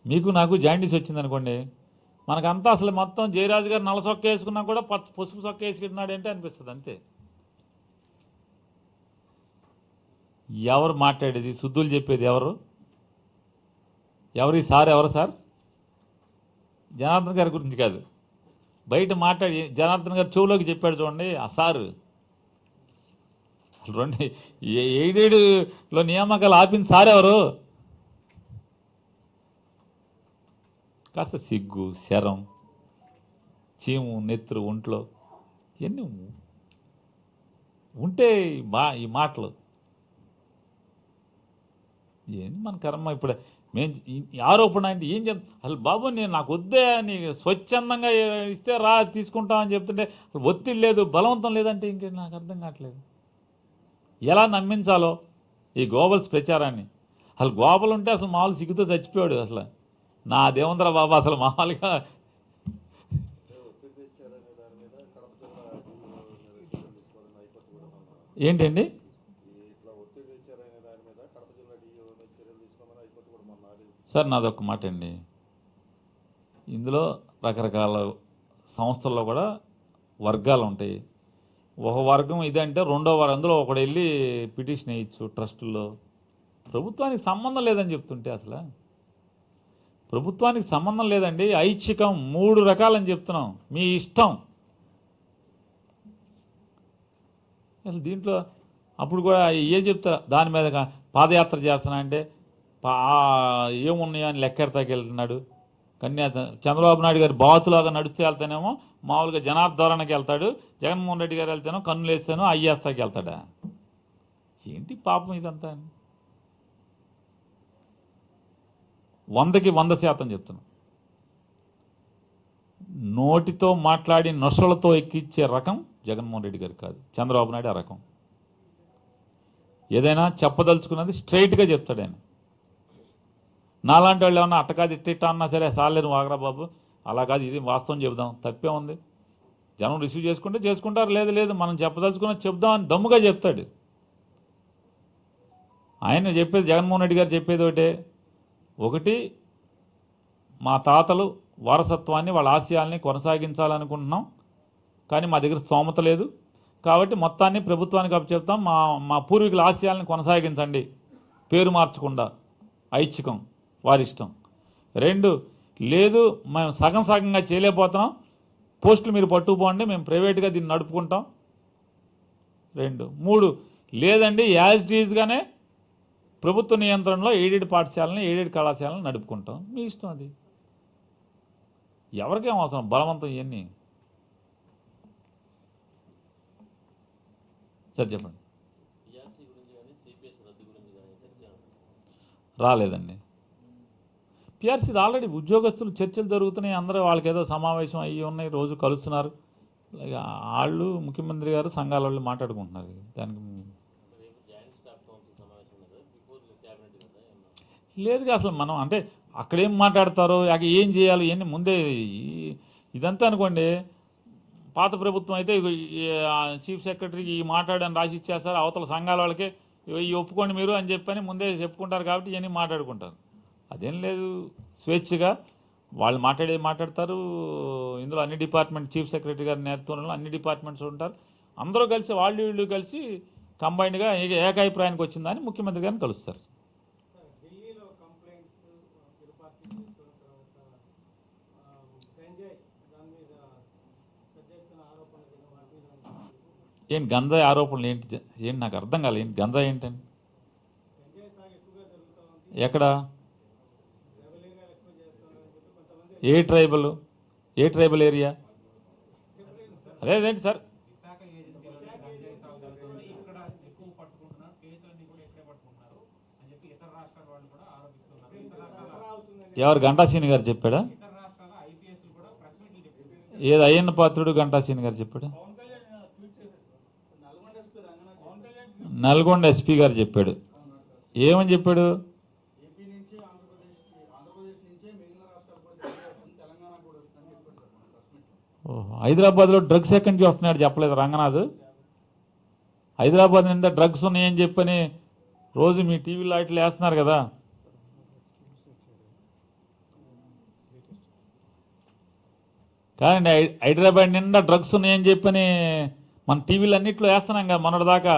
[SPEAKER 4] మీకు నాకు జాండీస్ వచ్చిందనుకోండి, మనకంతా అసలు మొత్తం జయరాజు గారు నల్ల సొక్క వేసుకున్నా కూడా పసుపు సొక్క వేసుకుంటున్నాడు అంటే అనిపిస్తుంది అంతే. ఎవరు మాట్లాడేది, శుద్ధులు చెప్పేది ఎవరు ఈ సార్? ఎవరు సార్? జనార్దన్ గారి గురించి కాదు, బయట మాట్లాడి జనార్దన్ గారు చెవులోకి చెప్పాడు చూడండి ఆ సారు. రెండు ఎయిడెడ్లో నియామకాలు ఆపిన సార్ ఎవరు? కాస్త సిగ్గు, శరం, చీము, నెత్తురు ఒంట్లో ఇవన్నీ ఉంటే ఈ మాటలు ఏంది మన కర్మ? ఇప్పుడు మేము ఆరోపణ అంటే ఏం చెప్ అసలు బాబు నాకు వద్దే, నీకు స్వచ్ఛందంగా ఇస్తే తీసుకుంటామని చెప్తుంటే ఒత్తిడి లేదు, బలవంతం లేదంటే ఇంకే నాకు అర్థం కావట్లేదు. ఎలా నమ్మించాలో ఈ గోబల్స్ ప్రచారాన్ని? అసలు గోబల్ ఉంటే అసలు మామూలు సిగ్గుతో చచ్చిపోయాడు. అసలు నా దేవేంద్ర బాబు అసలు మామూలుగా ఏంటండి సార్? నాదొక్క మాట అండి, ఇందులో రకరకాల సంస్థల్లో కూడా వర్గాలు ఉంటాయి. ఒక వర్గం ఇదంటే రెండో వారు అందులో ఒకడు వెళ్ళి పిటిషన్ వేయచ్చు ట్రస్టుల్లో. ప్రభుత్వానికి సంబంధం లేదని చెప్తుంటే అసలు ప్రభుత్వానికి సంబంధం లేదండి, ఐచ్ఛికం 3 రకాలని చెప్తున్నాం, మీ ఇష్టం. అసలు దీంట్లో అప్పుడు కూడా ఏం చెప్తారు దాని మీద పాదయాత్ర చేస్తున్నా అంటే ఏమున్నాయో అని లెక్కెడతాకి వెళ్తున్నాడు. చంద్రబాబు నాయుడు గారి బాతులాగా నడుస్తూ వెళ్తానేమో మామూలుగా జనార్దోరణకి వెళ్తాడు, జగన్మోహన్ రెడ్డి గారు వెళ్తానో కన్నులు వేస్తానో అయ్యేస్తాకి వెళ్తాడా? ఏంటి పాపం ఇదంతా? 100కి 100% చెప్తున్నాం. నోటితో మాట్లాడి నొసలతో ఎక్కించే రకం జగన్మోహన్ రెడ్డి గారు కాదు, చంద్రబాబు నాయుడు ఆ రకం. ఏదైనా చెప్పదలుచుకున్నది స్ట్రైట్గా చెప్తాడు ఆయన. నాలాంటి వాళ్ళు ఏమన్నా అట్టకాదు ఇట్ట అన్నా సరే సార్లేరు వాగరా బాబు, అలా కాదు ఇది వాస్తవం చెబుదాం, తప్పే ఉంది. జనం రిసీవ్ చేసుకుంటే చేసుకుంటారు, లేదు లేదు మనం చెప్పదలుచుకున్న చెప్దామని దమ్ముగా చెప్తాడు. ఆయన చెప్పేది, జగన్మోహన్ రెడ్డి గారు చెప్పేది ఒకటి మా తాతలు వారసత్వాన్ని వాళ్ళ ఆశయాల్ని కొనసాగించాలనుకుంటున్నాం, కానీ మా దగ్గర స్తోమత లేదు కాబట్టి మొత్తాన్ని ప్రభుత్వానికి అప్పచెప్తాం, మా పూర్వీకుల ఆశయాల్ని కొనసాగించండి, పేరు మార్చకుండా, ఐచ్ఛికం వారిష్టం. 2, లేదు మేము సగం సగంగా చేయలేకపోతున్నాం, పోస్టులు మీరు పట్టుకుపోండి, మేము ప్రైవేట్గా దీన్ని నడుపుకుంటాం. 2, 3 లేదండి యాజ్ డీజ్గానే ప్రభుత్వ నియంత్రణలో ఎయిడెడ్ పాఠశాలని, ఎయిడెడ్ కళాశాలను నడుపుకుంటాం. మీ ఇష్టం అది. ఎవరికేం అవసరం బలవంతం ఇవన్నీ. సార్ చెప్పండి. రాలేదండి. పిఆర్సీ ఆల్రెడీ ఉద్యోగస్తులు చర్చలు జరుగుతున్నాయి, అందరూ వాళ్ళకి ఏదో సమావేశం అయ్యి ఉన్నాయి, రోజు కలుస్తున్నారు. వాళ్ళు ముఖ్యమంత్రి గారు సంఘాల వాళ్ళు మాట్లాడుకుంటున్నారు. దానికి లేదుగా అసలు మనం అంటే అక్కడేం మాట్లాడతారో ఏం చేయాలో ఇవన్నీ ముందే ఇదంతా అనుకోండి. పాత ప్రభుత్వం అయితే చీఫ్ సెక్రటరీకి ఈ మాట్లాడని రాసి ఇచ్చేస్తారు, అవతల సంఘాల వాళ్ళకి ఇవి ఒప్పుకోండి మీరు అని చెప్పని ముందే చెప్పుకుంటారు కాబట్టి ఇవన్నీ మాట్లాడుకుంటారు. అదేం లేదు, స్వేచ్ఛగా వాళ్ళు మాట్లాడతారు. ఇందులో అన్ని డిపార్ట్మెంట్ చీఫ్ సెక్రటరీ గారి నేతృత్వంలో అన్ని డిపార్ట్మెంట్స్ ఉంటారు, అందరూ కలిసి వాళ్ళు వీళ్ళు కలిసి కంబైన్డ్గా ఏకాభిప్రాయానికి వచ్చిందని ముఖ్యమంత్రి గారిని కలుస్తారు. ఏంటి గంజాయి ఆరోపణలు ఏంటి నాకు అర్థం కాలేదు. ఏంటి గంజాయి ఏంటండి? ఎక్కడ? ఏ ట్రైబల్ ఏరియా? అదేంటి సార్? ఎవరు? గంటాసీని గారు చెప్పాడా? ఏది అయ్యన్న పాత్రుడు గంటాసీని గారు చెప్పాడా? నల్గొండ ఎస్పీ గారు చెప్పాడు. ఏమని చెప్పాడు? హైదరాబాద్లో డ్రగ్స్ ఎక్కడి నుంచి వస్తున్నాడు చెప్పలేదు రంగనాథ్. హైదరాబాద్ నిండా డ్రగ్స్ ఉన్నాయని చెప్పని రోజు మీ టీవీలో ఇట్లా వేస్తున్నారు కదా. కానీ హైదరాబాద్ నిండా డ్రగ్స్ ఉన్నాయని చెప్పని మన టీవీలు అన్నింటిలో వేస్తున్నాం కదా. మొన్నటిదాకా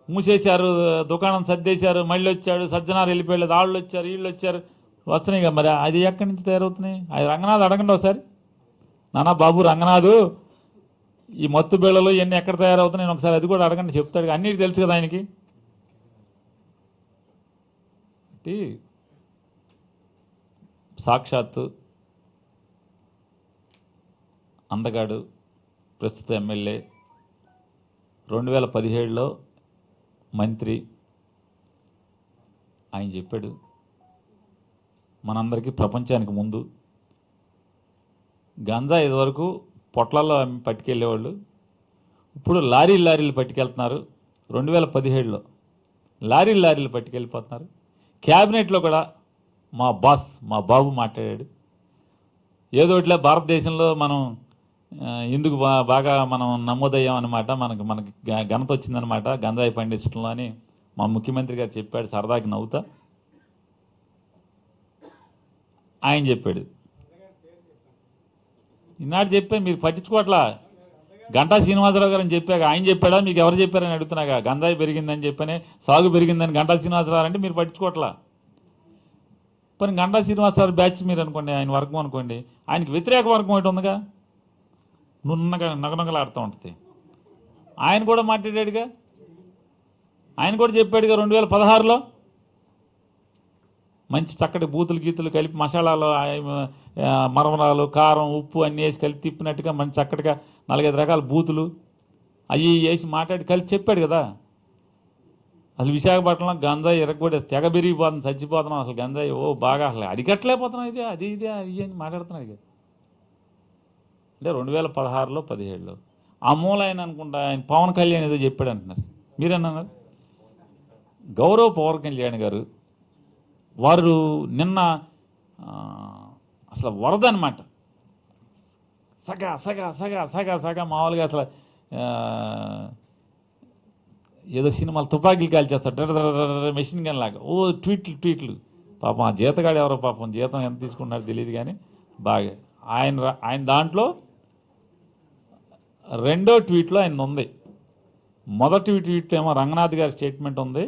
[SPEAKER 4] మూసేశారు, దుకాణం సర్దేశారు, మళ్ళీ వచ్చాడు, సజ్జనారు వెళ్ళిపోయలేదు, వాళ్ళు వచ్చారు, వీళ్ళు వచ్చారు, వస్తున్నాయి కదా. మరి అది ఎక్కడి నుంచి తయారవుతున్నాయి? అది రంగనాథ్ అడగండి ఒకసారి. నానా బాబు రంగనాథ్, ఈ మత్తు బిళ్ళలు ఇవన్నీ ఎక్కడ తయారవుతున్నాయి ఒకసారి అది కూడా అడగండి, చెప్తాడు. అన్నిటి తెలుసు కదా ఆయనకి. సాక్షాత్తు అందగాడు ప్రస్తుత ఎమ్మెల్యే, 2017లో మంత్రి, ఆయన చెప్పాడు మనందరికీ ప్రపంచానికి ముందు గంజా ఇదివరకు పొట్లలో పట్టుకెళ్ళేవాళ్ళు, ఇప్పుడు లారీలు పట్టుకెళ్తున్నారు. 2017లో లారీలు పట్టుకెళ్ళిపోతున్నారు. క్యాబినెట్లో కూడా మా బాబు మాట్లాడాడు. ఏదోట్లే భారతదేశంలో మనం ఎందుకు బాగా మనం నమోదయ్యాం అనమాట, మనకి ఘనత వచ్చిందనమాట గంజాయి పండించడంలో అని మా ముఖ్యమంత్రి గారు చెప్పాడు సరదాకి నవ్వుతా. ఆయన చెప్పాడు, ఈనాడు చెప్పే మీరు పట్టించుకోవట్లా. గంటా శ్రీనివాసరావు గారు అని చెప్పాక ఆయన చెప్పాడా, మీకు ఎవరు చెప్పారని అడుగుతున్నాగా. గంజాయి పెరిగిందని చెప్పని, సాగు పెరిగిందని గంటా శ్రీనివాసరావు అంటే మీరు పట్టించుకోవట్లా. కానీ గంటా శ్రీనివాసరావు బ్యాచ్ మీరు అనుకోండి, ఆయన వర్గం అనుకోండి, ఆయనకి వ్యతిరేక వర్గం ఒకటి ఉందిగా, నగనగలాడుతూ ఉంటుంది. ఆయన కూడా మాట్లాడాడుగా, ఆయన కూడా చెప్పాడుగా 2016లో మంచి చక్కటి బూతులు గీతులు కలిపి మసాలాలు, మరమరాలు, కారం, ఉప్పు అన్నీ వేసి కలిపి తిప్పినట్టుగా మంచి చక్కటిగా 4-5 రకాల బూతులు అవి వేసి మాట్లాడి కలిసి చెప్పాడు కదా. అసలు విశాఖపట్నంలో గంజాయి ఎరగొడే తెగ పెరిగిపోతుంది, చచ్చిపోతున్నాం, అసలు గంజాయి బాగా అసలు అడిగట్లేకపోతున్నాం, ఇదే అది అని మాట్లాడుతున్నాడు ఇక. అంటే 2016లో 17లో ఆ మూల ఆయన అనుకుంటా, ఆయన పవన్ కళ్యాణ్ ఏదో చెప్పాడు అంటున్నారు, మీరేమన్నారు? గౌరవ్ పవన్ కళ్యాణ్ గారు వారు నిన్న అసలు వరద అనమాట, సగా సగా సగా సగా సగా మామూలుగా అసలు ఏదో సినిమాలు తుపాకీలు కాల్చేస్తాడు మెషిన్ గన్ లాగా ఓ ట్వీట్లు పాపం ఆ జీతగాడు ఎవరో పాపం జీతం ఎంత తీసుకున్నాడో తెలియదు కానీ బాగా ఆయన దాంట్లో రెండో ట్వీట్లో ఆయన ఉంది. మొదటి ట్వీట్లో ఏమో రంగనాథ్ గారి స్టేట్మెంట్ ఉంది.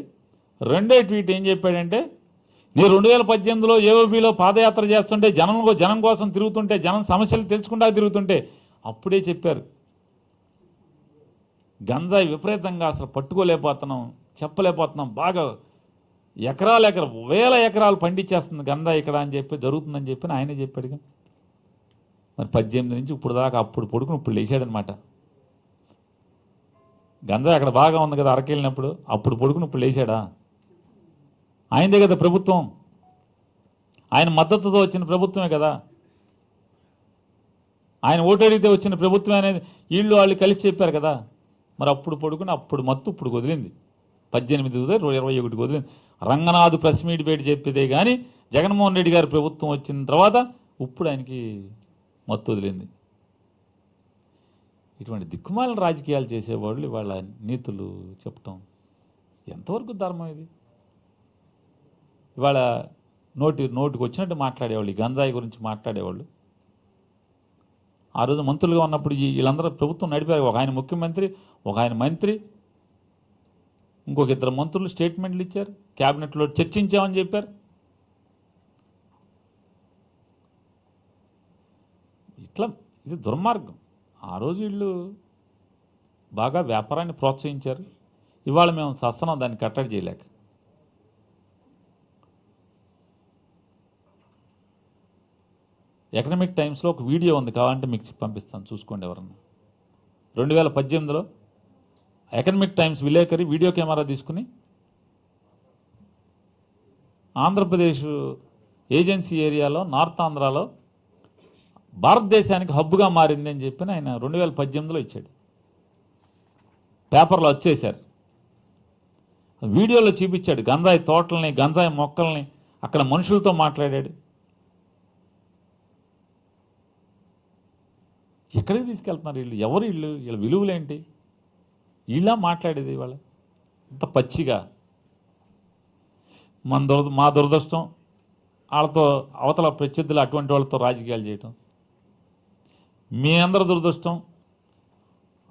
[SPEAKER 4] రెండో ట్వీట్ ఏం చెప్పాడంటే, నేను 2018లో ఏఓబీలో పాదయాత్ర చేస్తుంటే జనం కోసం తిరుగుతుంటే, జనం సమస్యలు తెలుసుకుంటా తిరుగుతుంటే అప్పుడే చెప్పారు, గంజాయి విపరీతంగా అసలు పట్టుకోలేకపోతున్నాం, చెప్పలేకపోతున్నాం, బాగా వేల ఎకరాలు పండించేస్తుంది గంజాయి ఇక్కడ అని చెప్పి జరుగుతుందని చెప్పి ఆయనే చెప్పాడుగా. మరి 18 నుంచి ఇప్పుడు దాకా అప్పుడు పడుకుని ఇప్పుడు లేచాడనమాట. గంజాయి అక్కడ బాగా ఉంది కదా అరకెళ్ళినప్పుడు, అప్పుడు పడుకుని ఇప్పుడు లేచాడా? ఆయనదే కదా ప్రభుత్వం, ఆయన మద్దతుతో వచ్చిన ప్రభుత్వమే కదా, ఆయన ఓటు అడిగితే వచ్చిన ప్రభుత్వం అనేది వాళ్ళు కలిసి చెప్పారు కదా. మరి అప్పుడు పడుకుని అప్పుడు మత్తు ఇప్పుడు వదిలింది. 18 21 వదిలింది. రంగనాథ్ ప్రెస్ మీట్ పెట్టి చెప్పేదే కానీ జగన్మోహన్ రెడ్డి గారి ప్రభుత్వం వచ్చిన తర్వాత ఇప్పుడు ఆయనకి మత్తు వదిలింది. ఇటువంటి దిక్కుమాలిన రాజకీయాలు చేసేవాళ్ళు ఇవాళ నీతులు చెప్పటం ఎంతవరకు ధర్మం ఇది? ఇవాళ నోటికి వచ్చినట్టు మాట్లాడేవాళ్ళు, ఈ గంజాయి గురించి మాట్లాడేవాళ్ళు. ఆ రోజు మంత్రులుగా ఉన్నప్పుడు వీళ్ళందరూ ప్రభుత్వం నడిపారు. ఒక ఆయన ముఖ్యమంత్రి, ఒక ఆయన మంత్రి, ఇంకొక 2 మంత్రులు స్టేట్మెంట్లు ఇచ్చారు, క్యాబినెట్లో చర్చించామని చెప్పారు. ఇట్లా ఇది దుర్మార్గం. ఆ రోజు వీళ్ళు బాగా వ్యాపారాన్ని ప్రోత్సహించారు. ఇవాళ మేము సస్తనం దాన్ని కట్టడి చేయలేక. ఎకనామిక్ టైమ్స్లో ఒక వీడియో ఉంది, కావాలంటే మీకు పంపిస్తాను, చూసుకోండి ఎవరన్నా. 2018లో ఎకనామిక్ టైమ్స్ విలేకరి వీడియో కెమెరా తీసుకుని ఆంధ్రప్రదేశ్ ఏజెన్సీ ఏరియాలో నార్త్ ఆంధ్రాలో భారతదేశానికి హబ్బుగా మారింది అని చెప్పి ఆయన 2018లో ఇచ్చాడు. పేపర్లో వచ్చేశారు, వీడియోలో చూపించాడు గంజాయి తోటల్ని, గంజాయి మొక్కల్ని, అక్కడ మనుషులతో మాట్లాడాడు. ఎక్కడికి తీసుకెళ్తున్నారు వీళ్ళు? ఎవరు వీళ్ళ విలువలేంటి? వీళ్ళ మాట్లాడేది వాళ్ళ అంత పచ్చిగా. మా దురదృష్టం వాళ్ళతో అవతల ప్రత్యర్థులు అటువంటి వాళ్ళతో రాజకీయాలు చేయటం. మీ అందరి దురదృష్టం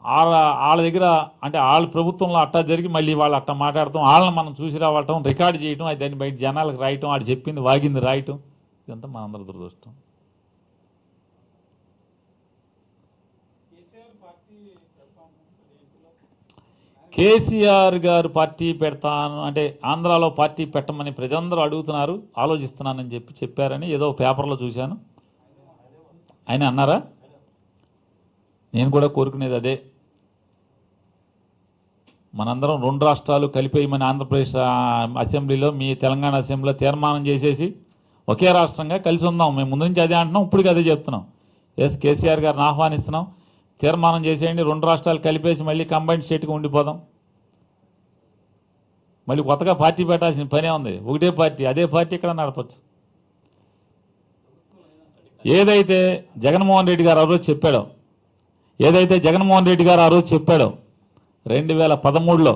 [SPEAKER 4] వాళ్ళ దగ్గర అంటే వాళ్ళ ప్రభుత్వంలో అట్టా జరిగి మళ్ళీ వాళ్ళు అట్టా మాట్లాడటం, వాళ్ళని మనం చూసి రావటం, రికార్డు చేయటం, అది దాన్ని బయట జనాలకు రాయటం, వాడు చెప్పింది వాగింది రాయటం, ఇదంతా మా అందరి దురదృష్టం. కేసీఆర్ గారు పార్టీ పెడతాను అంటే ఆంధ్రాలో పార్టీ పెట్టమని ప్రజలందరూ అడుగుతున్నారు, ఆలోచిస్తున్నానని చెప్పారని ఏదో పేపర్లో చూశాను. ఆయన అన్నారా? నేను కూడా కోరుకునేది అదే. మనందరం 2 రాష్ట్రాలు కలిపేయమని ఆంధ్రప్రదేశ్ అసెంబ్లీలో, మీ తెలంగాణ అసెంబ్లీలో తీర్మానం చేసేసి ఒకే రాష్ట్రంగా కలిసి ఉందాం. మేము ముందు నుంచి అదే అంటున్నాం, ఇప్పటికీ అదే చెప్తున్నాం. కేసీఆర్ గారిని ఆహ్వానిస్తున్నాం, తీర్మానం చేసేయండి, 2 రాష్ట్రాలు కలిపేసి మళ్ళీ కంబైన్డ్ స్టేట్గా ఉండిపోదాం. మళ్ళీ కొత్తగా పార్టీ పెట్టాల్సిన పనే ఉంది. ఒకటే పార్టీ, అదే పార్టీ ఇక్కడ నడపచ్చు. ఏదైతే జగన్మోహన్ రెడ్డి గారు ఆ రోజు చెప్పాడో 2013లో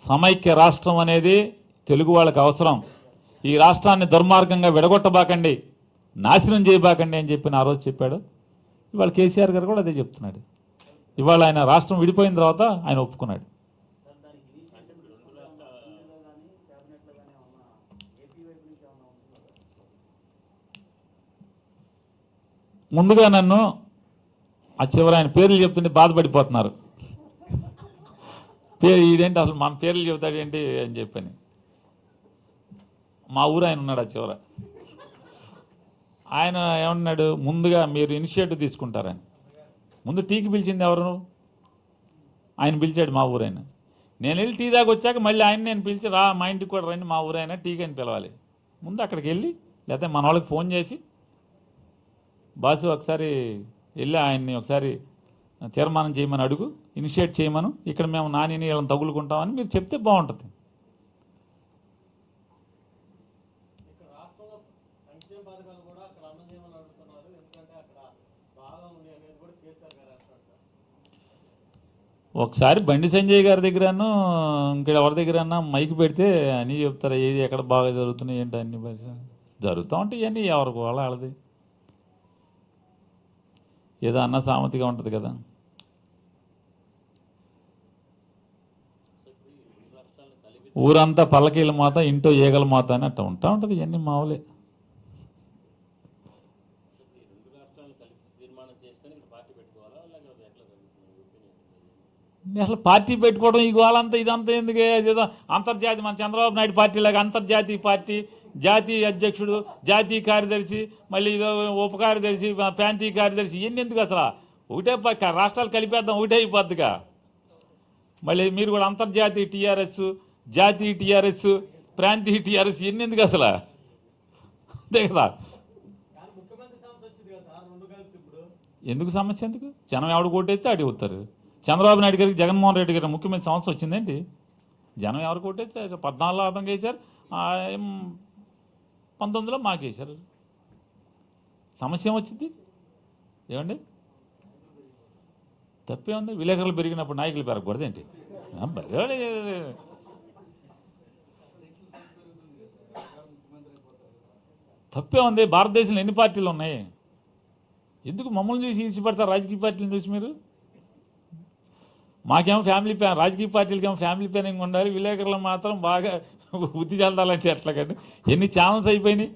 [SPEAKER 4] సమైక్య రాష్ట్రం అనేది తెలుగు వాళ్ళకి అవసరం, ఈ రాష్ట్రాన్ని దుర్మార్గంగా విడగొట్టబాకండి, నాశనం చేయబాకండి అని చెప్పి ఆ రోజు చెప్పాడు. ఇవాళ కేసీఆర్ గారు కూడా అదే చెప్తున్నాడు. ఇవాళ ఆయన రాష్ట్రం విడిపోయిన తర్వాత ఆయన ఒప్పుకున్నాడు. ముందుగా నన్ను ఆ చివరి ఆయన పేర్లు చెప్తుంటే బాధపడిపోతున్నారు. ఇదేంటి అసలు మన పేర్లు చెబుతాడేంటి అని చెప్పని. మా ఊరు ఆయన ఉన్నాడు ఆ చివర. ఆయన ఏమన్నాడు, ముందుగా మీరు ఇనిషియేటివ్ తీసుకుంటారని. ముందు టీకి పిలిచింది ఎవరు? ఆయన పిలిచాడు మా ఊరైనా. నేను వెళ్ళి టీ దాకా వచ్చాక మళ్ళీ ఆయన నేను పిలిచి మా ఇంటికి కూడా రండి, మా ఊరైనా టీకి అని పిలవాలి. ముందు అక్కడికి వెళ్ళి లేకపోతే మన వాళ్ళకి ఫోన్ చేసి, బాసు ఒకసారి వెళ్ళి ఆయన్ని ఒకసారి తీర్మానం చేయమని అడుగు, ఇనిషియేట్ చేయమను, ఇక్కడ మేము నానిని వీళ్ళని తగులుకుంటామని మీరు చెప్తే బాగుంటుంది.
[SPEAKER 5] రాష్ట్రంలో సంక్షేమ పథకాలు కూడా అక్కడ అమలు చేయమని అడుగుతున్నారు. ఎందుకంటే అక్కడ బాగా
[SPEAKER 4] ఒకసారి బండి సంజయ్ గారి దగ్గరను ఇంకా ఎవరి దగ్గరన్నా మైక్ పెడితే అని చెప్తారు ఏది ఎక్కడ బాగా జరుగుతున్నాయి ఏంటి అన్ని జరుగుతూ ఉంటాయి ఇవన్నీ ఎవరికి వాళ్ళది ఏదో అన్న సామెతగా ఉంటుంది కదా. ఊరంతా పల్లకీల మాత ఇంటో ఈగల మాత అని అట్లా ఉంటా ఉంటుంది ఇవన్నీ మామూలే. అసలు పార్టీ పెట్టుకోవడం ఈ గోలంతా ఇదంతా ఎందుకే ఏదో అంతర్జాతీయ మన చంద్రబాబు నాయుడు పార్టీలాగా అంతర్జాతీయ పార్టీ జాతీయ అధ్యక్షుడు జాతీయ కార్యదర్శి మళ్ళీ ఇదో ఉప కార్యదర్శి ప్రాంతీయ కార్యదర్శి ఇవన్నీ ఎందుకు అసలు ఒకటే రాష్ట్రాలు కలిపేద్దాం ఒకటే అయిపోద్దిగా. మళ్ళీ మీరు కూడా అంతర్జాతీయ టీఆర్ఎస్ జాతీయ టీఆర్ఎస్ ప్రాంతీయ టీఆర్ఎస్ ఇవన్నీ ఎందుకు అసలు అంతే కదా. ఎందుకు సమస్య ఎందుకు జనం ఎవడు కోటేస్తే అడిగి అవుతారు. చంద్రబాబు నాయుడు గారికి జగన్మోహన్ రెడ్డి గారి ముఖ్యమంత్రి సంవత్సరం వచ్చిందేంటి జనం ఎవరు కోటేస్తే 14లో అతనికి వేశారు 19లో మాకు వేశారు. సమస్య ఏమొచ్చింది ఏమండి తప్పే ఉంది. విలేకరులు పెరిగినప్పుడు నాయకులు పెరగకూడదు ఏంటి తప్పే ఉంది. భారతదేశంలో ఎన్ని పార్టీలు ఉన్నాయి ఎందుకు మమ్మల్ని చూసి ఈడ్చిపడతారు రాజకీయ పార్టీలను చూసి మీరు. మాకేమో ఫ్యామిలీ ప్లాన్ రాజకీయ పార్టీలకేమో ఫ్యామిలీ ప్లానింగ్ ఉండాలి విలేకరులు మాత్రం బాగా బుద్ధి చెందాలంటే ఎట్లాగండి. ఎన్ని ఛానల్స్ అయిపోయినాయి.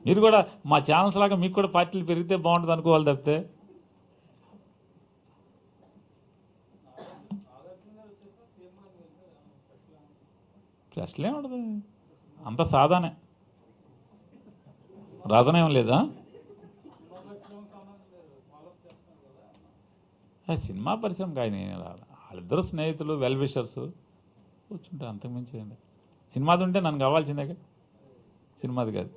[SPEAKER 4] మీరు కూడా మా ఛానల్స్ లాగా మీకు కూడా పార్టీలు పెరిగితే బాగుంటుంది అనుకోవాలి తప్పితే ప్రశ్నలే ఉండదు అంత సాదానే రాజనేం లేదా. సినిమా పరిశ్రమకి ఆయన వాళ్ళిద్దరు స్నేహితులు వెల్ విషర్స్ కూర్చుంటే అంతకుమించి అండి. సినిమాది ఉంటే నన్ను కావాల్సిందే సినిమాది కాదు.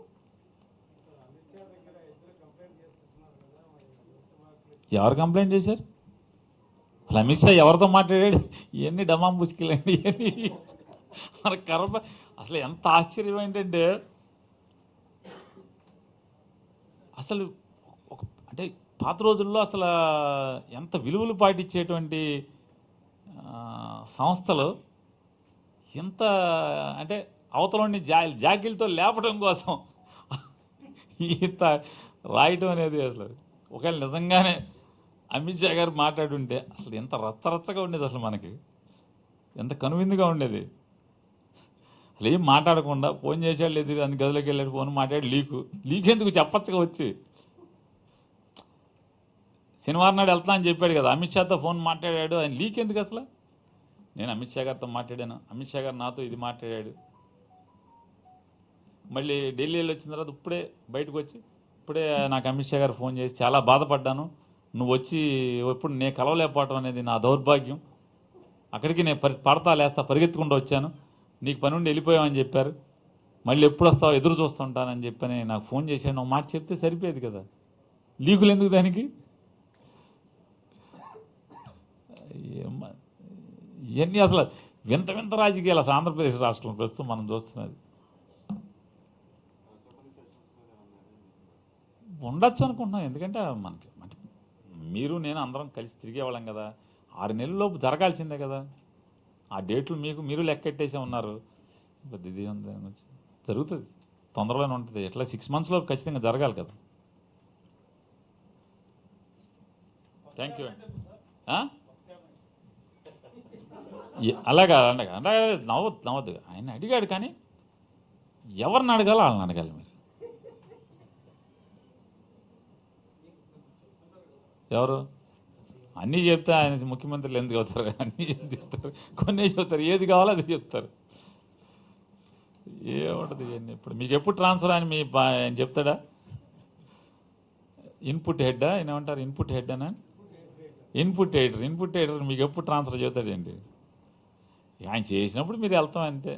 [SPEAKER 4] ఎవరు కంప్లైంట్ చేశారు అసలు అమిత్ షా ఎవరితో మాట్లాడాడు ఇవన్నీ డమాం పుసుకెళ్ళండి ఇవన్నీ మన కర్మ. అసలు ఎంత ఆశ్చర్యం ఏంటంటే అసలు అంటే పాత రోజుల్లో అసలు ఎంత విలువలు పాటించేటువంటి సంస్థలు ఎంత అంటే అవతలని జాకీలతో లేపడం కోసం ఇంత రాయటం అనేది అసలు ఒకవేళ నిజంగానే అమిత్ షా గారు మాట్లాడుంటే అసలు ఎంత రచ్చరచ్చగా ఉండేది అసలు మనకి ఎంత కనువిందుగా ఉండేది. అసలు ఏం మాట్లాడకుండా ఫోన్ చేసాడు లేదు అందు గదిలోకి వెళ్ళాడు ఫోన్ మాట్లాడి లీక్ ఎందుకు చెప్పచ్చుగా వచ్చి శనివారం నాడు వెళ్తా అని చెప్పాడు కదా అమిత్ షాతో ఫోన్ మాట్లాడాడు ఆయన లీక్ ఎందుకు అసలు. నేను అమిత్ షా గారితో మాట్లాడాను అమిత్ షా గారు నాతో ఇది మాట్లాడాడు. మళ్ళీ ఢిల్లీలో వచ్చిన తర్వాత ఇప్పుడే బయటకు వచ్చి ఇప్పుడే నాకు అమిత్ షా గారు ఫోన్ చేసి చాలా బాధపడ్డాను నువ్వు వచ్చి ఎప్పుడు నేను కలవలేకపోవటం అనేది నా దౌర్భాగ్యం అక్కడికి నేను పడతా లేస్తా పరిగెత్తుకుంటూ వచ్చాను నీకు పని ఉండి వెళ్ళిపోయామని చెప్పారు మళ్ళీ ఎప్పుడు వస్తావు ఎదురు చూస్తుంటానని చెప్పని నాకు ఫోన్ చేశాను ఒక మాట చెప్తే సరిపోయేది కదా లీకులు ఎందుకు దానికి. ఇవన్నీ అసలు వింత వింత రాజకీయాలు అసలు ఆంధ్రప్రదేశ్ రాష్ట్రంలో ప్రస్తుతం మనం చూస్తున్నది. ఉండొచ్చు అనుకుంటున్నాం ఎందుకంటే మనకి మీరు నేను అందరం కలిసి తిరిగేవాళ్ళం కదా 6 నెలల్లోపు జరగాల్సిందే కదా ఆ డేట్లు మీరు లెక్కెట్టేసే ఉన్నారు. ఇది జరుగుతుంది తొందరలోనే ఉంటుంది ఎట్లా 6 మంత్స్లో ఖచ్చితంగా జరగాలి కదా. థ్యాంక్ యూ అండి. అలాగా నవ్వద్దు ఆయన అడిగాడు కానీ ఎవరిని అడగాలో వాళ్ళని అడగాలి మీరు. ఎవరు అన్నీ చెప్తే ఆయన ముఖ్యమంత్రులు ఎందుకు అవుతారు అన్నీ చెప్తారు కొన్ని చెప్తారు ఏది కావాలో అది చెప్తారు ఏముంటుంది ఇవన్నీ. ఇప్పుడు మీకు ఎప్పుడు ట్రాన్స్ఫర్ అని మీ ఆయన చెప్తాడా ఇన్పుట్ హెడ్డా ఆయన ఏమంటారు ఇన్పుట్ హెడ్ అని ఇన్పుట్ ఎయిటర్ మీకు ఎప్పుడు ట్రాన్స్ఫర్ చేస్తాడండి ఆయన చేసినప్పుడు మీరు వెళ్తాం అంతే.